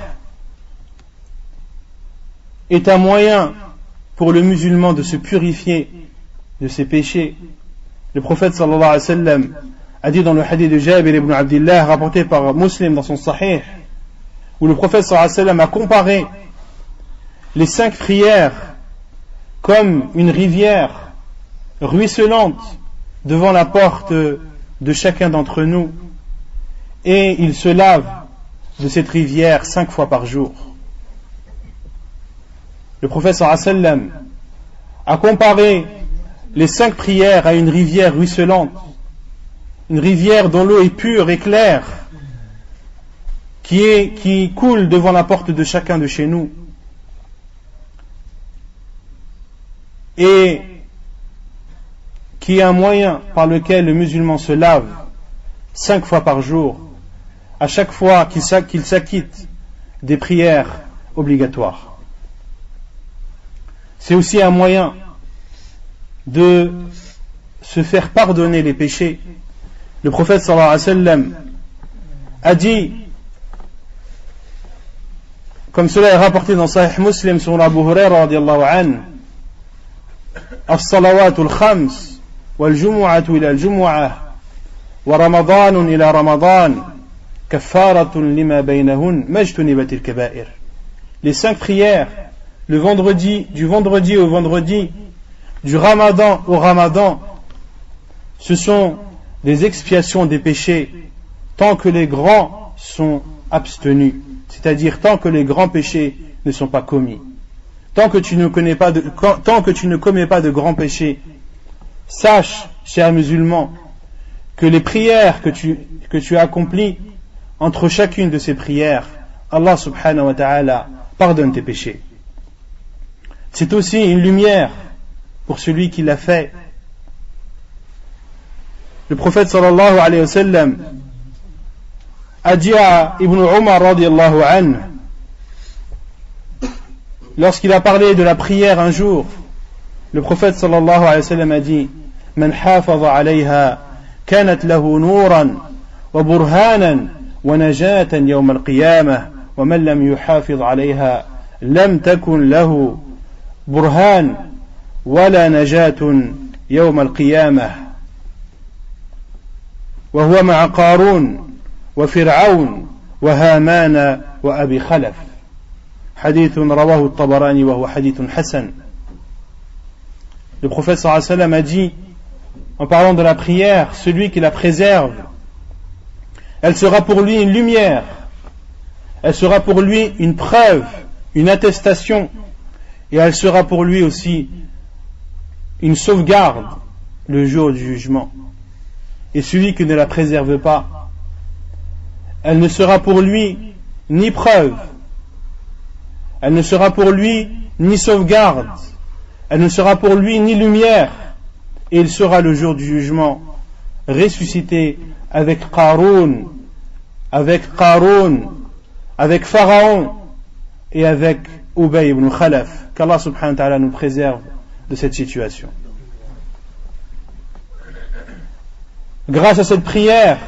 est un moyen pour le musulman de se purifier de ses péchés. Le prophète sallallahu alayhi wa sallam a dit dans le hadith de Jabir ibn Abdillah, rapporté par Muslim dans son Sahih, où le prophète sallallahu alayhi wa sallam a comparé les 5 prières comme une rivière ruisselante devant la porte de chacun d'entre nous, et il se lave de cette rivière 5 fois par jour. Le prophète sallallahu alayhi wa sallam a comparé les 5 prières à une rivière ruisselante, une rivière dont l'eau est pure et claire, qui coule devant la porte de chacun de chez nous, et qui est un moyen par lequel le musulman se lave 5 fois par jour, à chaque fois qu'il s'acquitte des prières obligatoires. C'est aussi un moyen de se faire pardonner les péchés. Le prophète sallallahu alayhi wa sallam a dit, comme cela est rapporté dans Sahih Muslim sur Abu Huraira radiyallahu anhu: as-salawatu al-khams wal-jumu'atu ila al-jumu'ah wa ramadanun ila ramadan kaffaratun lima baynahun majtunibat al-kaba'ir. Les 5 prières, du vendredi au vendredi, du ramadan au ramadan, ce sont des expiations des péchés tant que les grands sont abstenus, c'est-à-dire tant que les grands péchés ne sont pas commis. Tant que tu ne commets pas de grands péchés, sache, cher musulman, que les prières que tu as accomplies, entre chacune de ces prières, Allah subhanahu wa ta'ala pardonne tes péchés. C'est aussi une lumière pour celui qui l'a fait. Le prophète sallallahu alayhi wa sallam a dit à Ibn Umar radiyallahu anhu, lorsqu'il a parlé de la prière un jour, le prophète sallallahu alayhi wa sallam a dit: Man hafaza alayha kanat lahu nuran wa burhanan wa najatan yawm al-qiyamah wa man lam yuhafiz alayha lam takun lahu burhan wala najatun yawm al-qiyamah wa huwa ma'a Qarun wa Fir'aun wa Haman wa Abi Khalaf. Hadith rawahu at-Tabarani wa huwa hadith hasan. Le prophète sallallahu alayhi wa sallam a dit, en parlant de la prière, celui qui la préserve, elle sera pour lui une lumière, elle sera pour lui une preuve, une attestation, et elle sera pour lui aussi une sauvegarde le jour du jugement. Et celui qui ne la préserve pas, elle ne sera pour lui ni preuve, elle ne sera pour lui ni sauvegarde, elle ne sera pour lui ni lumière, et il sera le jour du jugement ressuscité avec Qarun, avec Pharaon et avec Ubay ibn Khalaf. Qu'Allah subhanahu wa ta'ala nous préserve de cette situation. Grâce à cette prière,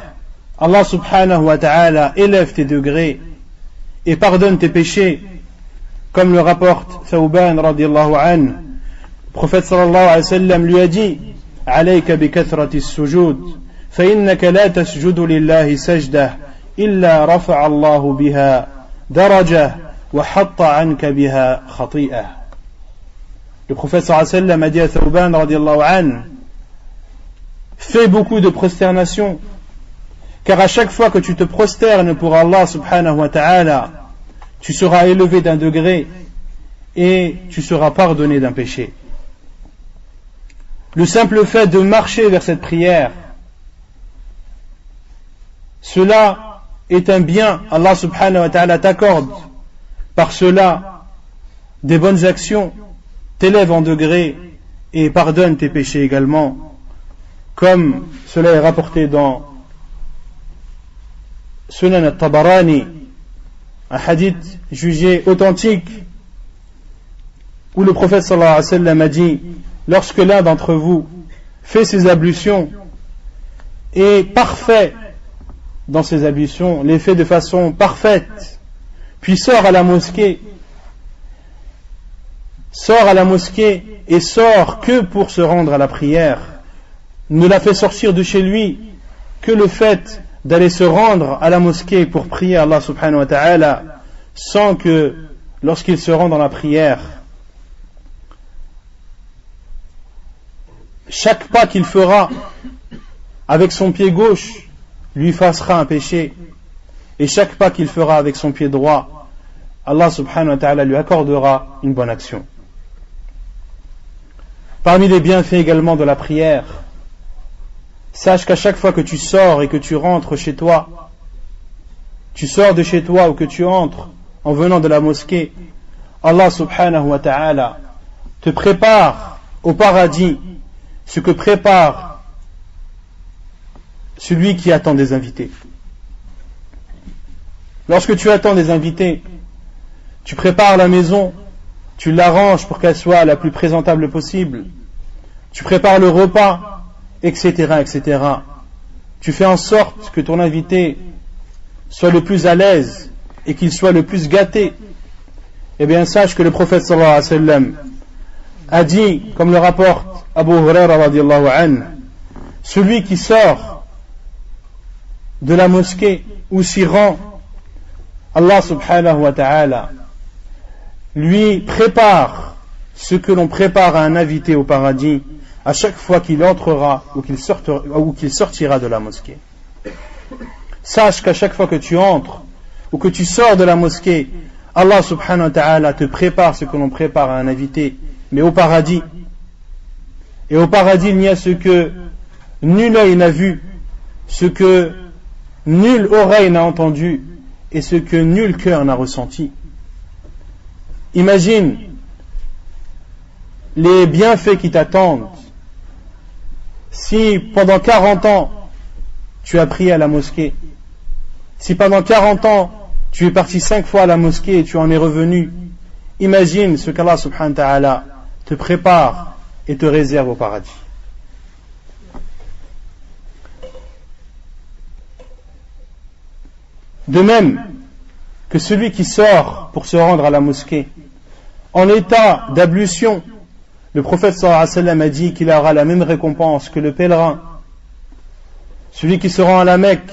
Allah subhanahu wa ta'ala élève tes degrés et pardonne tes péchés, comme le rapporte Thawban radiyallahu anhu. Le prophète sallallahu alayhi wa sallam lui a dit: عليك بكثرة السجود فإنك لا تسجد لله سجدة إلا رفع الله بها درجة وحط عنك بها خطيئة. Le prophète sallallahu alayhi wa sallam a dit à Thawban radiyallahu anhu: fais beaucoup de prosternation, car à chaque fois que tu te prosternes pour Allah subhanahu wa ta'ala, tu seras élevé d'un degré et tu seras pardonné d'un péché. Le simple fait de marcher vers cette prière, cela est un bien. Allah subhanahu wa ta'ala t'accorde par cela des bonnes actions, t'élève en degré et pardonne tes péchés également, comme cela est rapporté dans Sunan al-Tabarani, un hadith jugé authentique, où le prophète sallallahu alayhi wa sallam a dit: lorsque l'un d'entre vous fait ses ablutions et parfait dans ses ablutions, les fait de façon parfaite, puis sort à la mosquée et sort que pour se rendre à la prière, ne l'a fait sortir de chez lui que le fait d'aller se rendre à la mosquée pour prier Allah subhanahu wa ta'ala, sans que lorsqu'il se rend dans la prière, chaque pas qu'il fera avec son pied gauche lui effacera un péché, et chaque pas qu'il fera avec son pied droit, Allah subhanahu wa ta'ala lui accordera une bonne action. Parmi les bienfaits également de la prière, sache qu'à chaque fois que tu sors et que tu rentres chez toi, tu sors de chez toi ou que tu entres en venant de la mosquée, Allah subhanahu wa ta'ala te prépare au paradis ce que prépare celui qui attend des invités. Lorsque tu attends des invités, tu prépares la maison, tu l'arranges pour qu'elle soit la plus présentable possible, tu prépares le repas, etc., etc. Tu fais en sorte que ton invité soit le plus à l'aise et qu'il soit le plus gâté. Eh bien, sache que le prophète sallallahu alayhi wa sallam a dit, comme le rapporte Abu Huraira radiyallahu anhu, celui qui sort de la mosquée ou s'y rend, Allah subhanahu wa ta'ala lui prépare ce que l'on prépare à un invité au paradis à chaque fois qu'il entrera ou qu'il sortira de la mosquée. Sache qu'à chaque fois que tu entres ou que tu sors de la mosquée, Allah subhanahu wa ta'ala te prépare ce que l'on prépare à un invité, mais au paradis. Et au paradis, il n'y a ce que nul œil n'a vu, ce que nulle oreille n'a entendu et ce que nul cœur n'a ressenti. Imagine les bienfaits qui t'attendent si pendant 40 ans tu as prié à la mosquée, si pendant 40 ans tu es parti 5 fois à la mosquée et tu en es revenu. Imagine ce qu'Allah subhanahu wa ta'ala te prépare et te réserve au paradis. De même que celui qui sort pour se rendre à la mosquée en état d'ablution, le prophète sallallahu alayhi wa sallam a dit qu'il aura la même récompense que le pèlerin. Celui qui se rend à la Mecque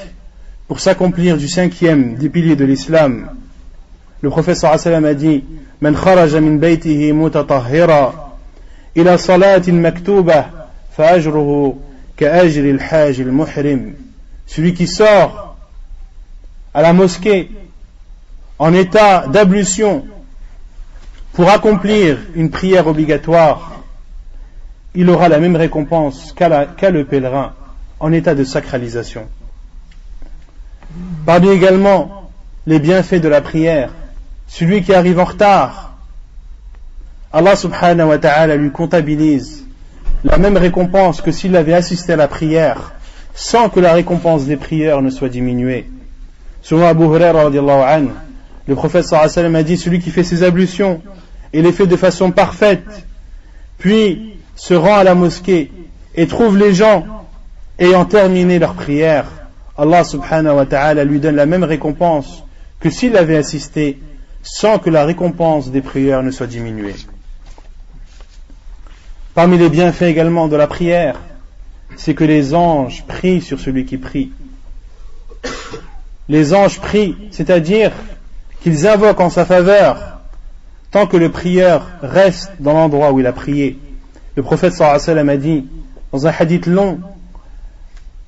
pour s'accomplir du 5e des piliers de l'islam, le prophète sallallahu alayhi wa sallam a dit: Man kharaja min baytihi mutatahhira ila salatin maktuba fa ajruhu ka ajri al-haj al-muhrim. Celui qui sort à la mosquée en état d'ablution pour accomplir une prière obligatoire, il aura la même récompense qu'a le pèlerin en état de sacralisation. Parmi également les bienfaits de la prière, celui qui arrive en retard, Allah subhanahu wa ta'ala lui comptabilise la même récompense que s'il avait assisté à la prière, sans que la récompense des prières ne soit diminuée. Selon Abu Huraira radiyallahu anhu, Le prophète sallallahu alayhi wa sallam a dit, celui qui fait ses ablutions et les fait de façon parfaite, puis se rend à la mosquée et trouve les gens ayant terminé leur prière, Allah subhanahu wa ta'ala lui donne la même récompense que s'il avait assisté, sans que la récompense des prières ne soit diminuée. Parmi les bienfaits également de la prière, c'est que les anges prient sur celui qui prie. Les anges prient, c'est-à-dire qu'ils invoquent en sa faveur tant que le prieur reste dans l'endroit où il a prié. Le prophète sallallahu alayhi wa sallam a dit dans un hadith long,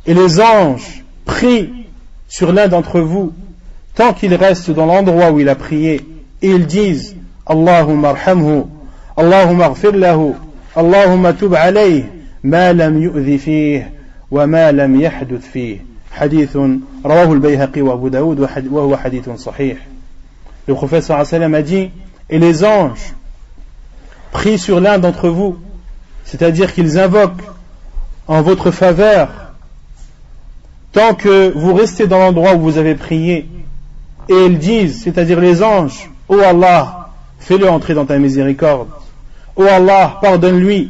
et les anges prient sur l'un d'entre vous tant qu'il reste dans l'endroit où il a prié, et ils disent Allahumma arhamhu, Allahumma aghfir lahu, Allahumma tub alayh, ma lam yu'dhi fih wa ma lam yahduth fih. Hadith rawahu al-Bayhaqi wa Abu Daoud wa huwa hadith sahih. Le prophète sallallahu alayhi wa sallam a dit, et les anges prient sur l'un d'entre vous, c'est-à-dire qu'ils invoquent en votre faveur tant que vous restez dans l'endroit où vous avez prié, et ils disent, c'est-à-dire les anges, ô Allah, fais-le entrer dans ta miséricorde, ô Allah, pardonne-lui,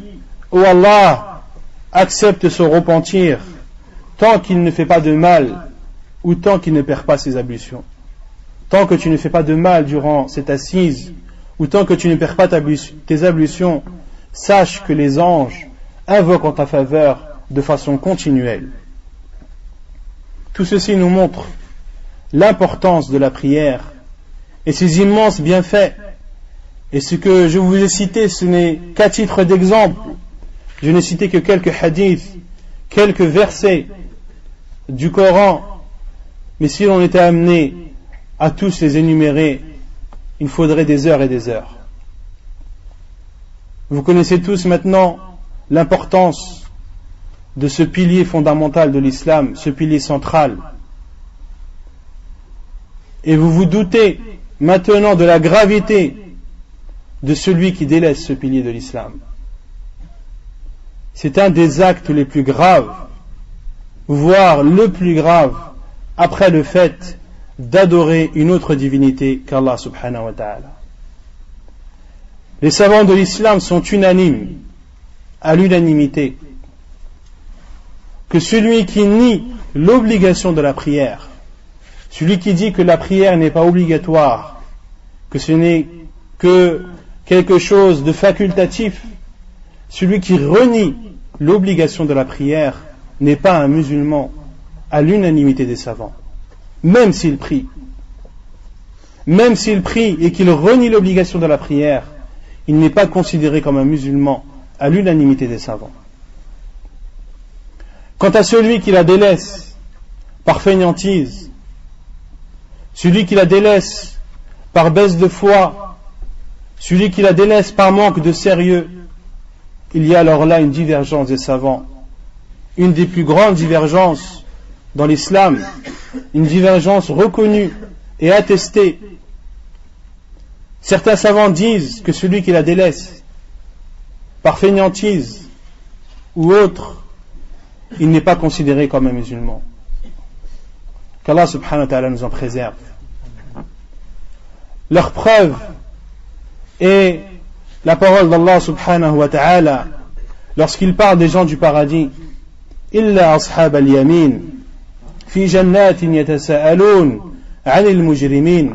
ô Allah, accepte son repentir tant qu'il ne fait pas de mal ou tant qu'il ne perd pas ses ablutions. Tant que tu ne fais pas de mal durant cette assise ou tant que tu ne perds pas tes ablutions, sache que les anges invoquent en ta faveur de façon continuelle. Tout ceci nous montre l'importance de la prière et ses immenses bienfaits. Et ce que je vous ai cité, ce n'est qu'à titre d'exemple. Je n'ai cité que quelques hadiths, quelques versets du Coran, mais si l'on était amené à tous les énumérer, il faudrait des heures et des heures. Vous connaissez tous maintenant l'importance de ce pilier fondamental de l'islam, ce pilier central. Et vous vous doutez maintenant de la gravité de celui qui délaisse ce pilier de l'islam. C'est un des actes les plus graves, voire le plus grave, après le fait d'adorer une autre divinité qu'Allah subhanahu wa ta'ala. Les savants de l'islam sont unanimes, à l'unanimité, que celui qui nie l'obligation de la prière, celui qui dit que la prière n'est pas obligatoire, que ce n'est que quelque chose de facultatif, celui qui renie l'obligation de la prière n'est pas un musulman, à l'unanimité des savants, même s'il prie. Même s'il prie et qu'il renie l'obligation de la prière, il n'est pas considéré comme un musulman, à l'unanimité des savants. Quant à celui qui la délaisse par fainéantise, celui qui la délaisse par baisse de foi, celui qui la délaisse par manque de sérieux, il y a alors là une divergence des savants, une des plus grandes divergences dans l'islam, une divergence reconnue et attestée. Certains savants disent que celui qui la délaisse par fainéantise ou autre, il n'est pas considéré comme un musulman. Qu'Allah subhanahu wa ta'ala nous en préserve. Leur preuve est la parole d'Allah subhanahu wa ta'ala lorsqu'il parle des gens du paradis. Illa ashab al-yamin fi jannatin yatasa'alun 'anil mujrimin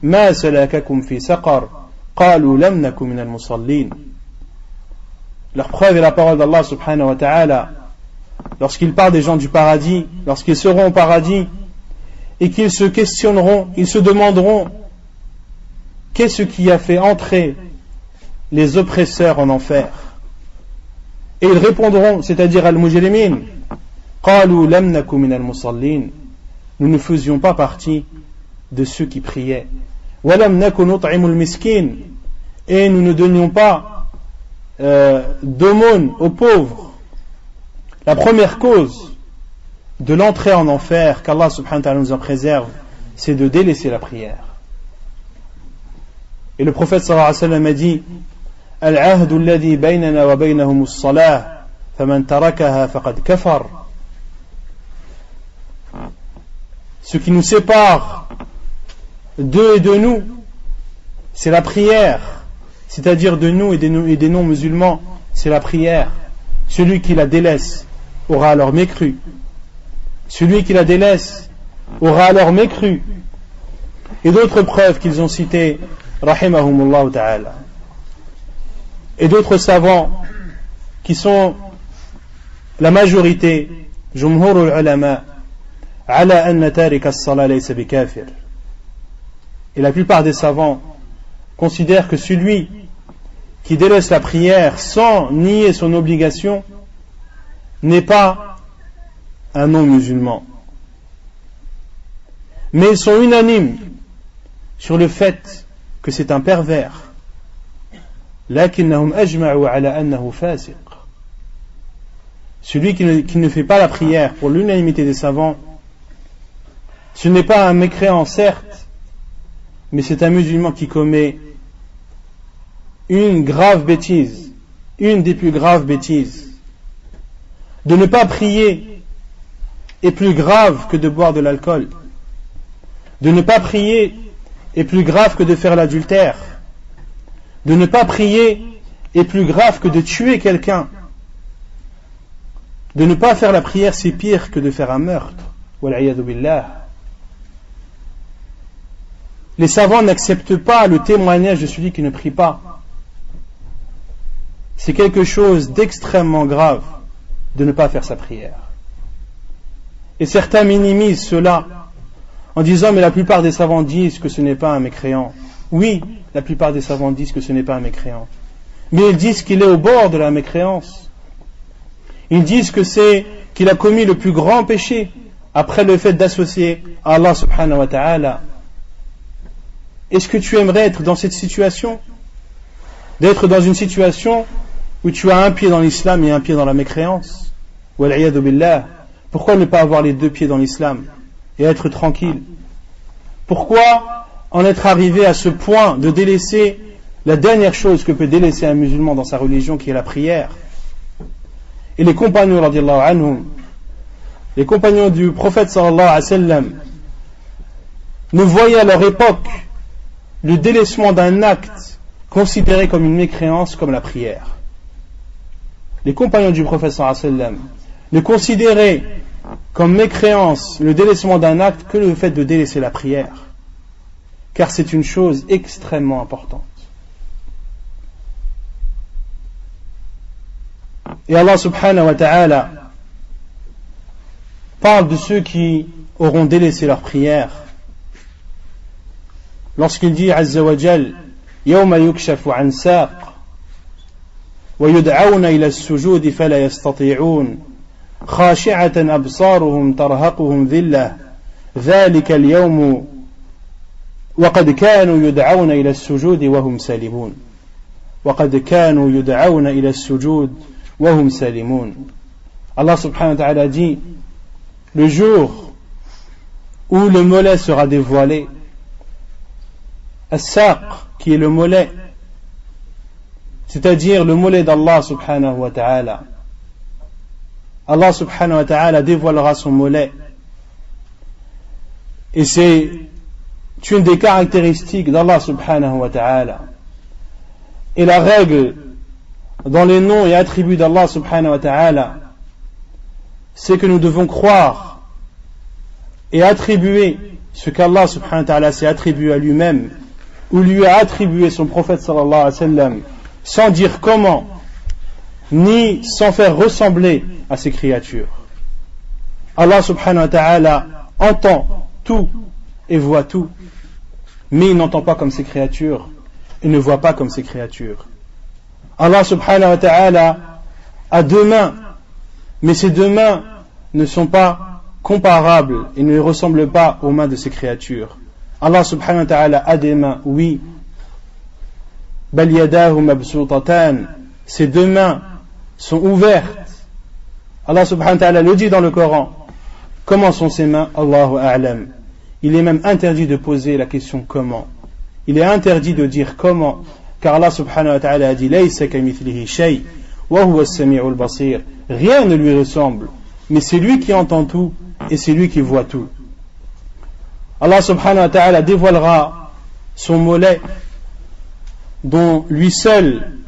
ma salakakum fi saqar qalu lam naku min al-musallin. Leur preuve est la parole d'Allah subhanahu wa ta'ala lorsqu'il parle des gens du paradis, lorsqu'ils seront au paradis et qu'ils se questionneront, ils se demanderont qu'est-ce qui a fait entrer les oppresseurs en enfer. Et ils répondront, c'est-à-dire al-mujrimin, qalu lam naku min al-musallin, nous ne faisions pas partie de ceux qui priaient. Wa lam naku nut'imu al-miskin, et nous ne donnions pas d'aumône aux pauvres. La première cause de l'entrée en enfer, qu'Allah subhanahu wa ta'ala nous en préserve, c'est de délaisser la prière. Et le prophète sallallahu alayhi wa sallam a dit Al-ahdu alladhi baynana wa baynahum as-salah faman tarakaha faqad kafar. Ce qui nous sépare d'eux et de nous, c'est la prière, c'est-à-dire de nous et des non-musulmans, c'est la prière. Celui qui la délaisse aura alors mécru. Celui qui la délaisse aura alors mécru. Et d'autres preuves qu'ils ont citées, rahimahumullah ta'ala. Et d'autres savants qui sont la majorité, jumhurul ulama, ala anna tarika as-salat laysa bikafir. Et la plupart des savants considèrent que celui qui délaisse la prière sans nier son obligation n'est pas un non-musulman. Mais ils sont unanimes sur le fait que c'est un pervers. Lakinnahum ajma'u ala annahu fasiq. Celui qui ne fait pas la prière, pour l'unanimité des savants, ce n'est pas un mécréant certes, mais c'est un musulman qui commet une grave bêtise, une des plus graves bêtises. De ne pas prier est plus grave que de boire de l'alcool. De ne pas prier est plus grave que de faire l'adultère. De ne pas prier est plus grave que de tuer quelqu'un. De ne pas faire la prière, c'est pire que de faire un meurtre. Wal'iyadu billah. Les savants n'acceptent pas le témoignage de celui qui ne prie pas. C'est quelque chose d'extrêmement grave de ne pas faire sa prière. Et certains minimisent cela en disant mais la plupart des savants disent que ce n'est pas un mécréant. Oui, la plupart des savants disent que ce n'est pas un mécréant. Mais ils disent qu'il est au bord de la mécréance. Ils disent qu'il a commis le plus grand péché après le fait d'associer à Allah subhanahu wa ta'ala. Est-ce que tu aimerais être dans cette situation? D'être dans une situation où tu as un pied dans l'islam et un pied dans la mécréance? Wal'iyadu billah. Pourquoi ne pas avoir les deux pieds dans l'islam et être tranquille? Pourquoi en être arrivé à ce point de délaisser la dernière chose que peut délaisser un musulman dans sa religion, qui est la prière? Et les compagnons radiyallahu anhum, les compagnons du prophète sallallahu alayhi wa sallam, ne voyaient à leur époque le délaissement d'un acte considéré comme une mécréance comme la prière. Les compagnons du prophète sallallahu alayhi wa sallam ne considéraient comme mécréance le délaissement d'un acte que le fait de délaisser la prière, car c'est une chose extrêmement importante. Et Allah subhanahu wa ta'ala parle de ceux qui auront délaissé leur prière lorsqu'il dit azza wa jal yawma yukshafu an saq wa yud'auna ila as-sujud fala yastati'un khashi'atan absaruhum tarhaquhum dhillah dhalika al-yawm wa qad kanu yud'auna ila as-sujud wa hum salimun wa qad kanu yud'auna ila as-sujud wa hum salimun. Allah subhanahu wa ta'ala dit le jour où le mollet sera dévoilé, as-saq, qui est le mollet, c'est-à-dire le mollet d'Allah subhanahu wa ta'ala. Allah subhanahu wa ta'ala dévoilera son mollet. Et c'est une des caractéristiques d'Allah subhanahu wa ta'ala. Et la règle dans les noms et attributs d'Allah subhanahu wa ta'ala, c'est que nous devons croire et attribuer ce qu'Allah subhanahu wa ta'ala s'est attribué à lui-même ou lui a attribué son prophète sallallahu alayhi wa sallam, sans dire comment ni sans faire ressembler à ses créatures. Allah subhanahu wa ta'ala entend tout et voit tout, mais il n'entend pas comme ses créatures et ne voit pas comme ses créatures. Allah subhanahu wa ta'ala a deux mains, mais ces deux mains ne sont pas comparables et ne ressemblent pas aux mains de ses créatures. Allah subhanahu wa ta'ala a des mains, oui. Bal yadahu mabsutatan, ces deux mains sont ouvertes. Allah subhanahu wa ta'ala le dit dans le Coran. Comment sont ces mains? Allahu a'lam. Il est même interdit de poser la question comment. Il est interdit de dire comment, car Allah subhanahu wa ta'ala a dit laysa kamithlihi shay wa huwa as-sami'ul basir. Rien ne lui ressemble, mais c'est lui qui entend tout et c'est lui qui voit tout. Allah subhanahu wa ta'ala dévoilera son mollet dont lui seul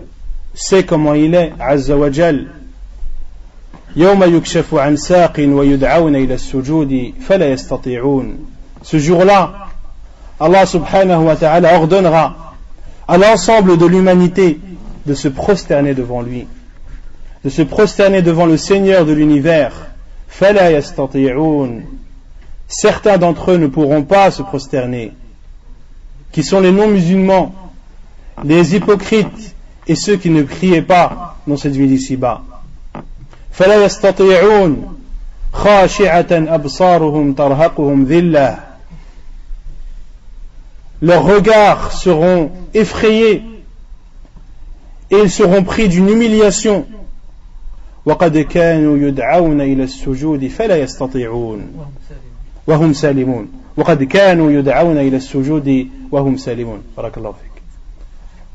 sait comment il est, azza wa jal. يوم يكشف عن ساق ويدعون إلى السجود فلا يستطيعون. Ce jour-là, Allah subhanahu wa ta'ala ordonnera à l'ensemble de l'humanité de se prosterner devant lui, de se prosterner devant le Seigneur de l'univers. فلا يستطيعون. Certains d'entre eux ne pourront pas se prosterner, qui sont les non-musulmans, les hypocrites et ceux qui ne priaient pas dans cette vie d'ici-bas. فلا يستطيعون خاشعة أبصارهم ترهقهم ذلة. Leurs regards seront effrayés et ils seront pris d'une humiliation. وقد كانوا يدعون إلى السجود فلا يستطيعون وهم سالمون. وقد كانوا يدعون إلى السجود وهم سالمون. بارك الله فيك.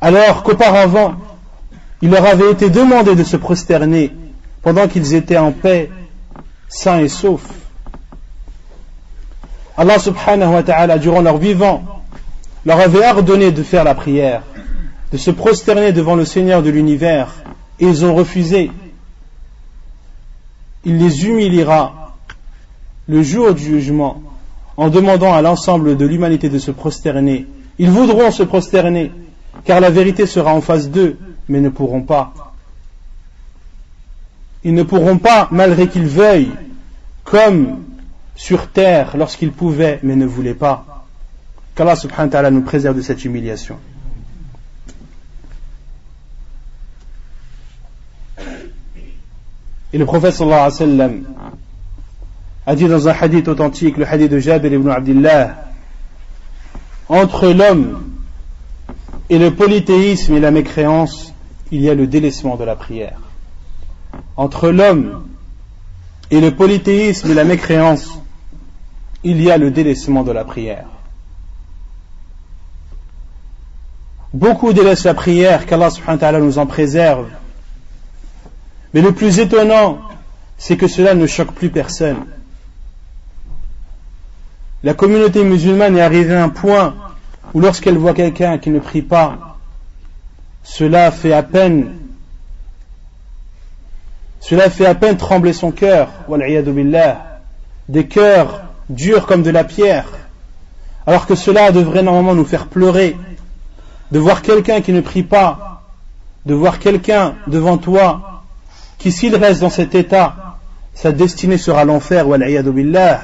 Alors qu'auparavant il leur avait été demandé de se prosterner pendant qu'ils étaient en paix, sains et saufs. Allah subhanahu wa ta'ala, durant leur vivant, leur avait ordonné de faire la prière, de se prosterner devant le Seigneur de l'univers, et ils ont refusé. Il les humiliera le jour du jugement en demandant à l'ensemble de l'humanité de se prosterner. Ils voudront se prosterner, car la vérité sera en face d'eux, mais ne pourront pas. Ils ne pourront pas, malgré qu'ils veuillent, comme sur terre lorsqu'ils pouvaient, mais ne voulaient pas. Qu'Allah subhanahu wa ta'ala nous préserve de cette humiliation. Et le prophète sallallahu alayhi wa sallam a dit dans un hadith authentique, le hadith de Jabir ibn Abdillah, entre l'homme et le polythéisme et la mécréance, il y a le délaissement de la prière. Entre l'homme et le polythéisme et la mécréance, il y a le délaissement de la prière. Beaucoup délaissent la prière, qu'Allah subhanahu wa ta'ala nous en préserve. Mais le plus étonnant, c'est que cela ne choque plus personne. La communauté musulmane est arrivée à un point où lorsqu'elle voit quelqu'un qui ne prie pas, cela fait à peine trembler son cœur, wal'iyadu billah, des cœurs durs comme de la pierre, alors que cela devrait normalement nous faire pleurer, de voir quelqu'un qui ne prie pas, de voir quelqu'un devant toi, qui s'il reste dans cet état, sa destinée sera l'enfer, wal'iyadu billah.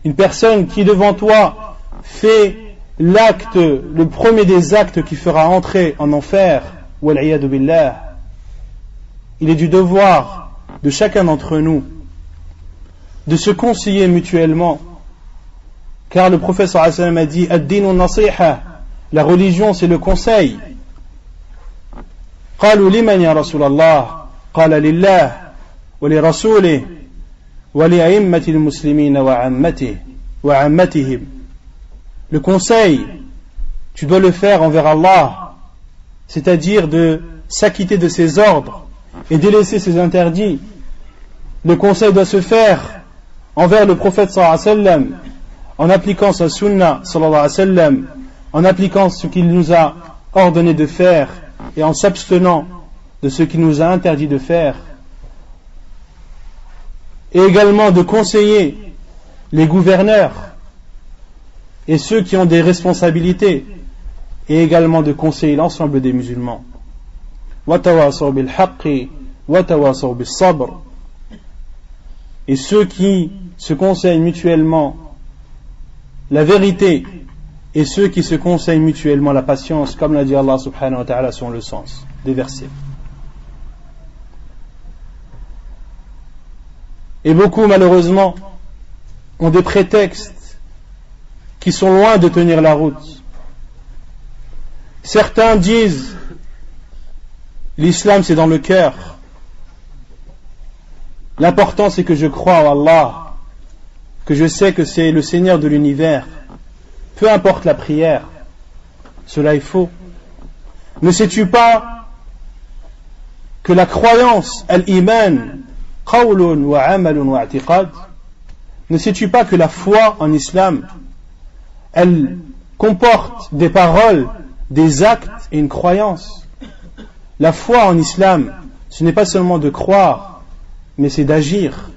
Une personne qui devant toi fait l'acte, le premier des actes qui fera entrer en enfer, wal'iyadu billah. Il est du devoir de chacun d'entre nous de se conseiller mutuellement, car le prophète sallallahu alayhi wa sallam a dit ad-dinu nasiha, la religion c'est le conseil. قالوا لمن يا رسول الله قال لله ولرسوله ولأئمة المسلمين وعامتهم. Le conseil, tu dois le faire envers Allah, c'est-à-dire de s'acquitter de ses ordres et délaisser ses interdits. Le conseil doit se faire envers le prophète sallallahu alayhi wa sallam, en appliquant sa sunna sallallahu alayhi wa sallam, en appliquant ce qu'il nous a ordonné de faire et en s'abstenant de ce qu'il nous a interdit de faire, et également de conseiller les gouverneurs et ceux qui ont des responsabilités, et également de conseiller l'ensemble des musulmans. وَتَوَاصَوْا بِالْحَقِّ وَتَوَاصَوْا بِالصَّبْرِ. Et ceux qui se conseillent mutuellement la vérité et ceux qui se conseillent mutuellement la patience, comme l'a dit Allah subhanahu wa ta'ala sur le sens des versets. Et beaucoup malheureusement ont des prétextes qui sont loin de tenir la route. Certains disent l'islam c'est dans le cœur. L'important c'est que je crois en Allah, que je sais que c'est le Seigneur de l'univers. Peu importe la prière, cela est faux. Ne sais-tu pas que la croyance, al-iman, qawlun wa amalun wa i'tiqad, ne sais-tu pas que la foi en islam, elle comporte des paroles, des actes et une croyance. La foi en islam, ce n'est pas seulement de croire, mais c'est d'agir.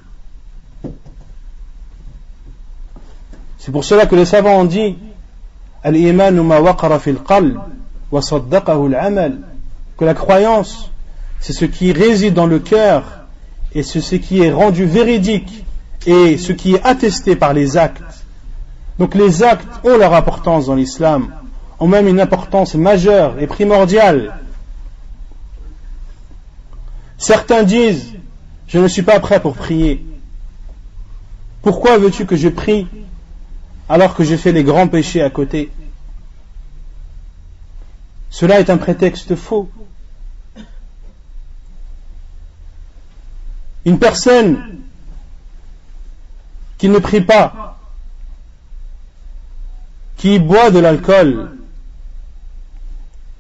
C'est pour cela que les savants ont dit Al-imanu ma waqara fil qalb wa saddaqahu al-amal, que la croyance, c'est ce qui réside dans le cœur et c'est ce qui est rendu véridique et ce qui est attesté par les actes. Donc les actes ont leur importance dans l'islam, ont même une importance majeure et primordiale. Certains disent je ne suis pas prêt pour prier. Pourquoi veux-tu que je prie alors que j'ai fait les grands péchés à côté? Cela est un prétexte faux. Une personne qui ne prie pas, qui boit de l'alcool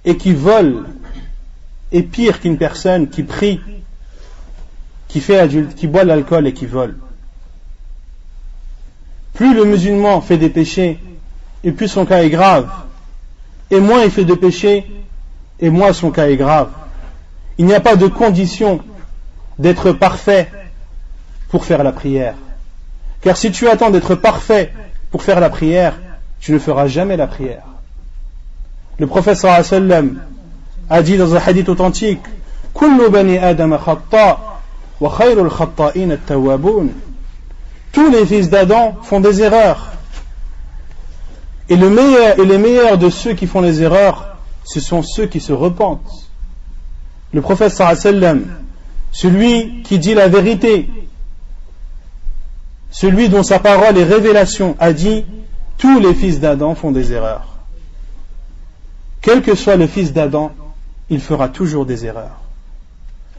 et qui vole est pire qu'une personne qui prie, qui boit de l'alcool et qui vole. Plus le musulman fait des péchés, et plus son cas est grave. Et moins il fait de péchés, et moins son cas est grave. Il n'y a pas de condition d'être parfait pour faire la prière. Car si tu attends d'être parfait pour faire la prière, tu ne feras jamais la prière. Le prophète sallallahu alayhi wa sallam a dit dans un hadith authentique Kullu bani Adam khata wa khayrul khata'in at-tawwabun. Tous les fils d'Adam font des erreurs. Et les meilleurs de ceux qui font les erreurs, ce sont ceux qui se repentent. Le prophète sallallahu alayhi wa sallam, celui qui dit la vérité, celui dont sa parole est révélation, a dit tous les fils d'Adam font des erreurs. Quel que soit le fils d'Adam, il fera toujours des erreurs.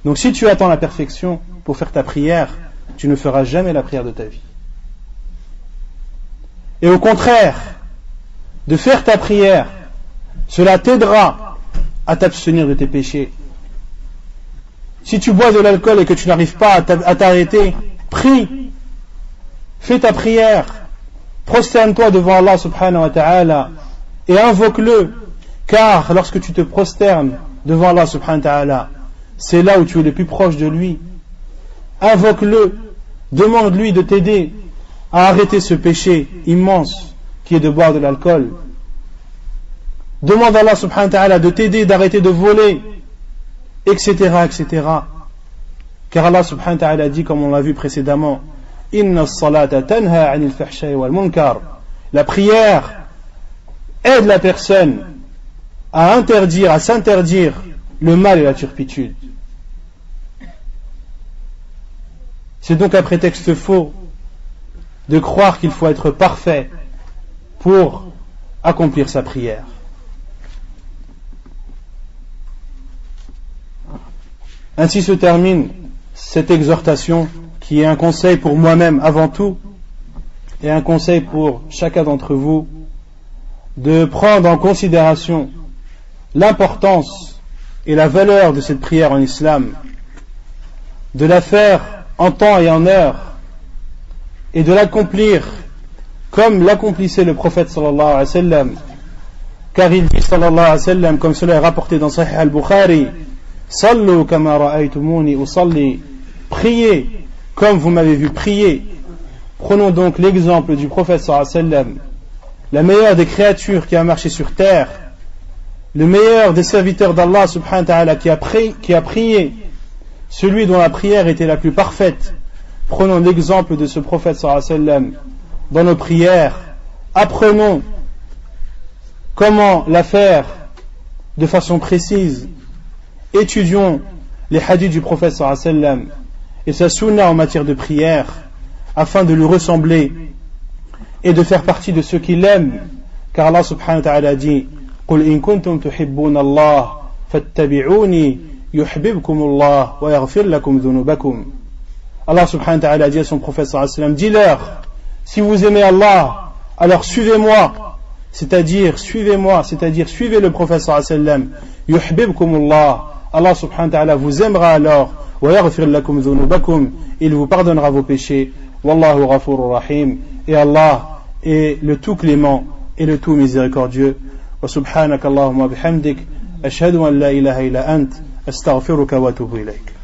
Donc si tu attends la perfection pour faire ta prière, tu ne feras jamais la prière de ta vie. Et au contraire, de faire ta prière, cela t'aidera à t'abstenir de tes péchés. Si tu bois de l'alcool et que tu n'arrives pas à t'arrêter, prie, fais ta prière, prosterne-toi devant Allah subhanahu wa ta'ala et invoque-le, car lorsque tu te prosternes devant Allah subhanahu wa ta'ala, c'est là où tu es le plus proche de lui. Invoque-le, demande-lui de t'aider à arrêter ce péché immense qui est de boire de l'alcool. Demande à Allah subhanahu wa ta'ala de t'aider d'arrêter de voler, etc., etc. Car Allah subhanahu wa ta'ala dit, comme on l'a vu précédemment, Inna as-salata tanha 'anil fahsha'i wal munkar. La prière aide la personne à s'interdire le mal et la turpitude. C'est donc un prétexte faux de croire qu'il faut être parfait pour accomplir sa prière. Ainsi se termine cette exhortation qui est un conseil pour moi-même avant tout et un conseil pour chacun d'entre vous de prendre en considération l'importance et la valeur de cette prière en islam, de la faire en temps et en heure et de l'accomplir comme l'accomplissait le prophète sallallahu alayhi wa sallam, car il dit sallallahu alayhi wa sallam, comme cela est rapporté dans Sahih al-Bukhari, Sallu kama ra'aytumuni usalli, priez comme vous m'avez vu prier. Prenons donc l'exemple du prophète sallallahu alayhi wa sallam, la meilleure des créatures qui a marché sur terre, le meilleur des serviteurs d'Allah subhanahu wa ta'ala qui a prié, celui dont la prière était la plus parfaite. Prenons l'exemple de ce prophète sallallahu alayhi wa sallam dans nos prières, apprenons comment la faire de façon précise, étudions les hadiths du prophète sallallahu alayhi wa sallam et sa sunna en matière de prière afin de lui ressembler et de faire partie de ceux qui l'aiment, car Allah subhanahu wa ta'ala dit قل إن كنتم تحبون الله فاتبعوني يحببكم الله ويغفر لكم ذنوبكم. Allah subhanahu wa ta'ala dit à son prophète sallallahu alayhi wa sallam, dis-leur, si vous aimez Allah, alors suivez-moi, c'est-à-dire suivez le prophète sallallahu alayhi wa sallam, yuhbibkumullah, Allah subhanahu wa ta'ala vous aimera alors, wa yaghfir lakum dhunubakum, il vous pardonnera vos péchés, wallahu ghafurur rahim, et Allah est le tout clément, et le tout miséricordieux. Wa subhanaka Allahumma bihamdik, ashhadu an la ilaha illa ant, astaghfiruka wa atubu ilayk.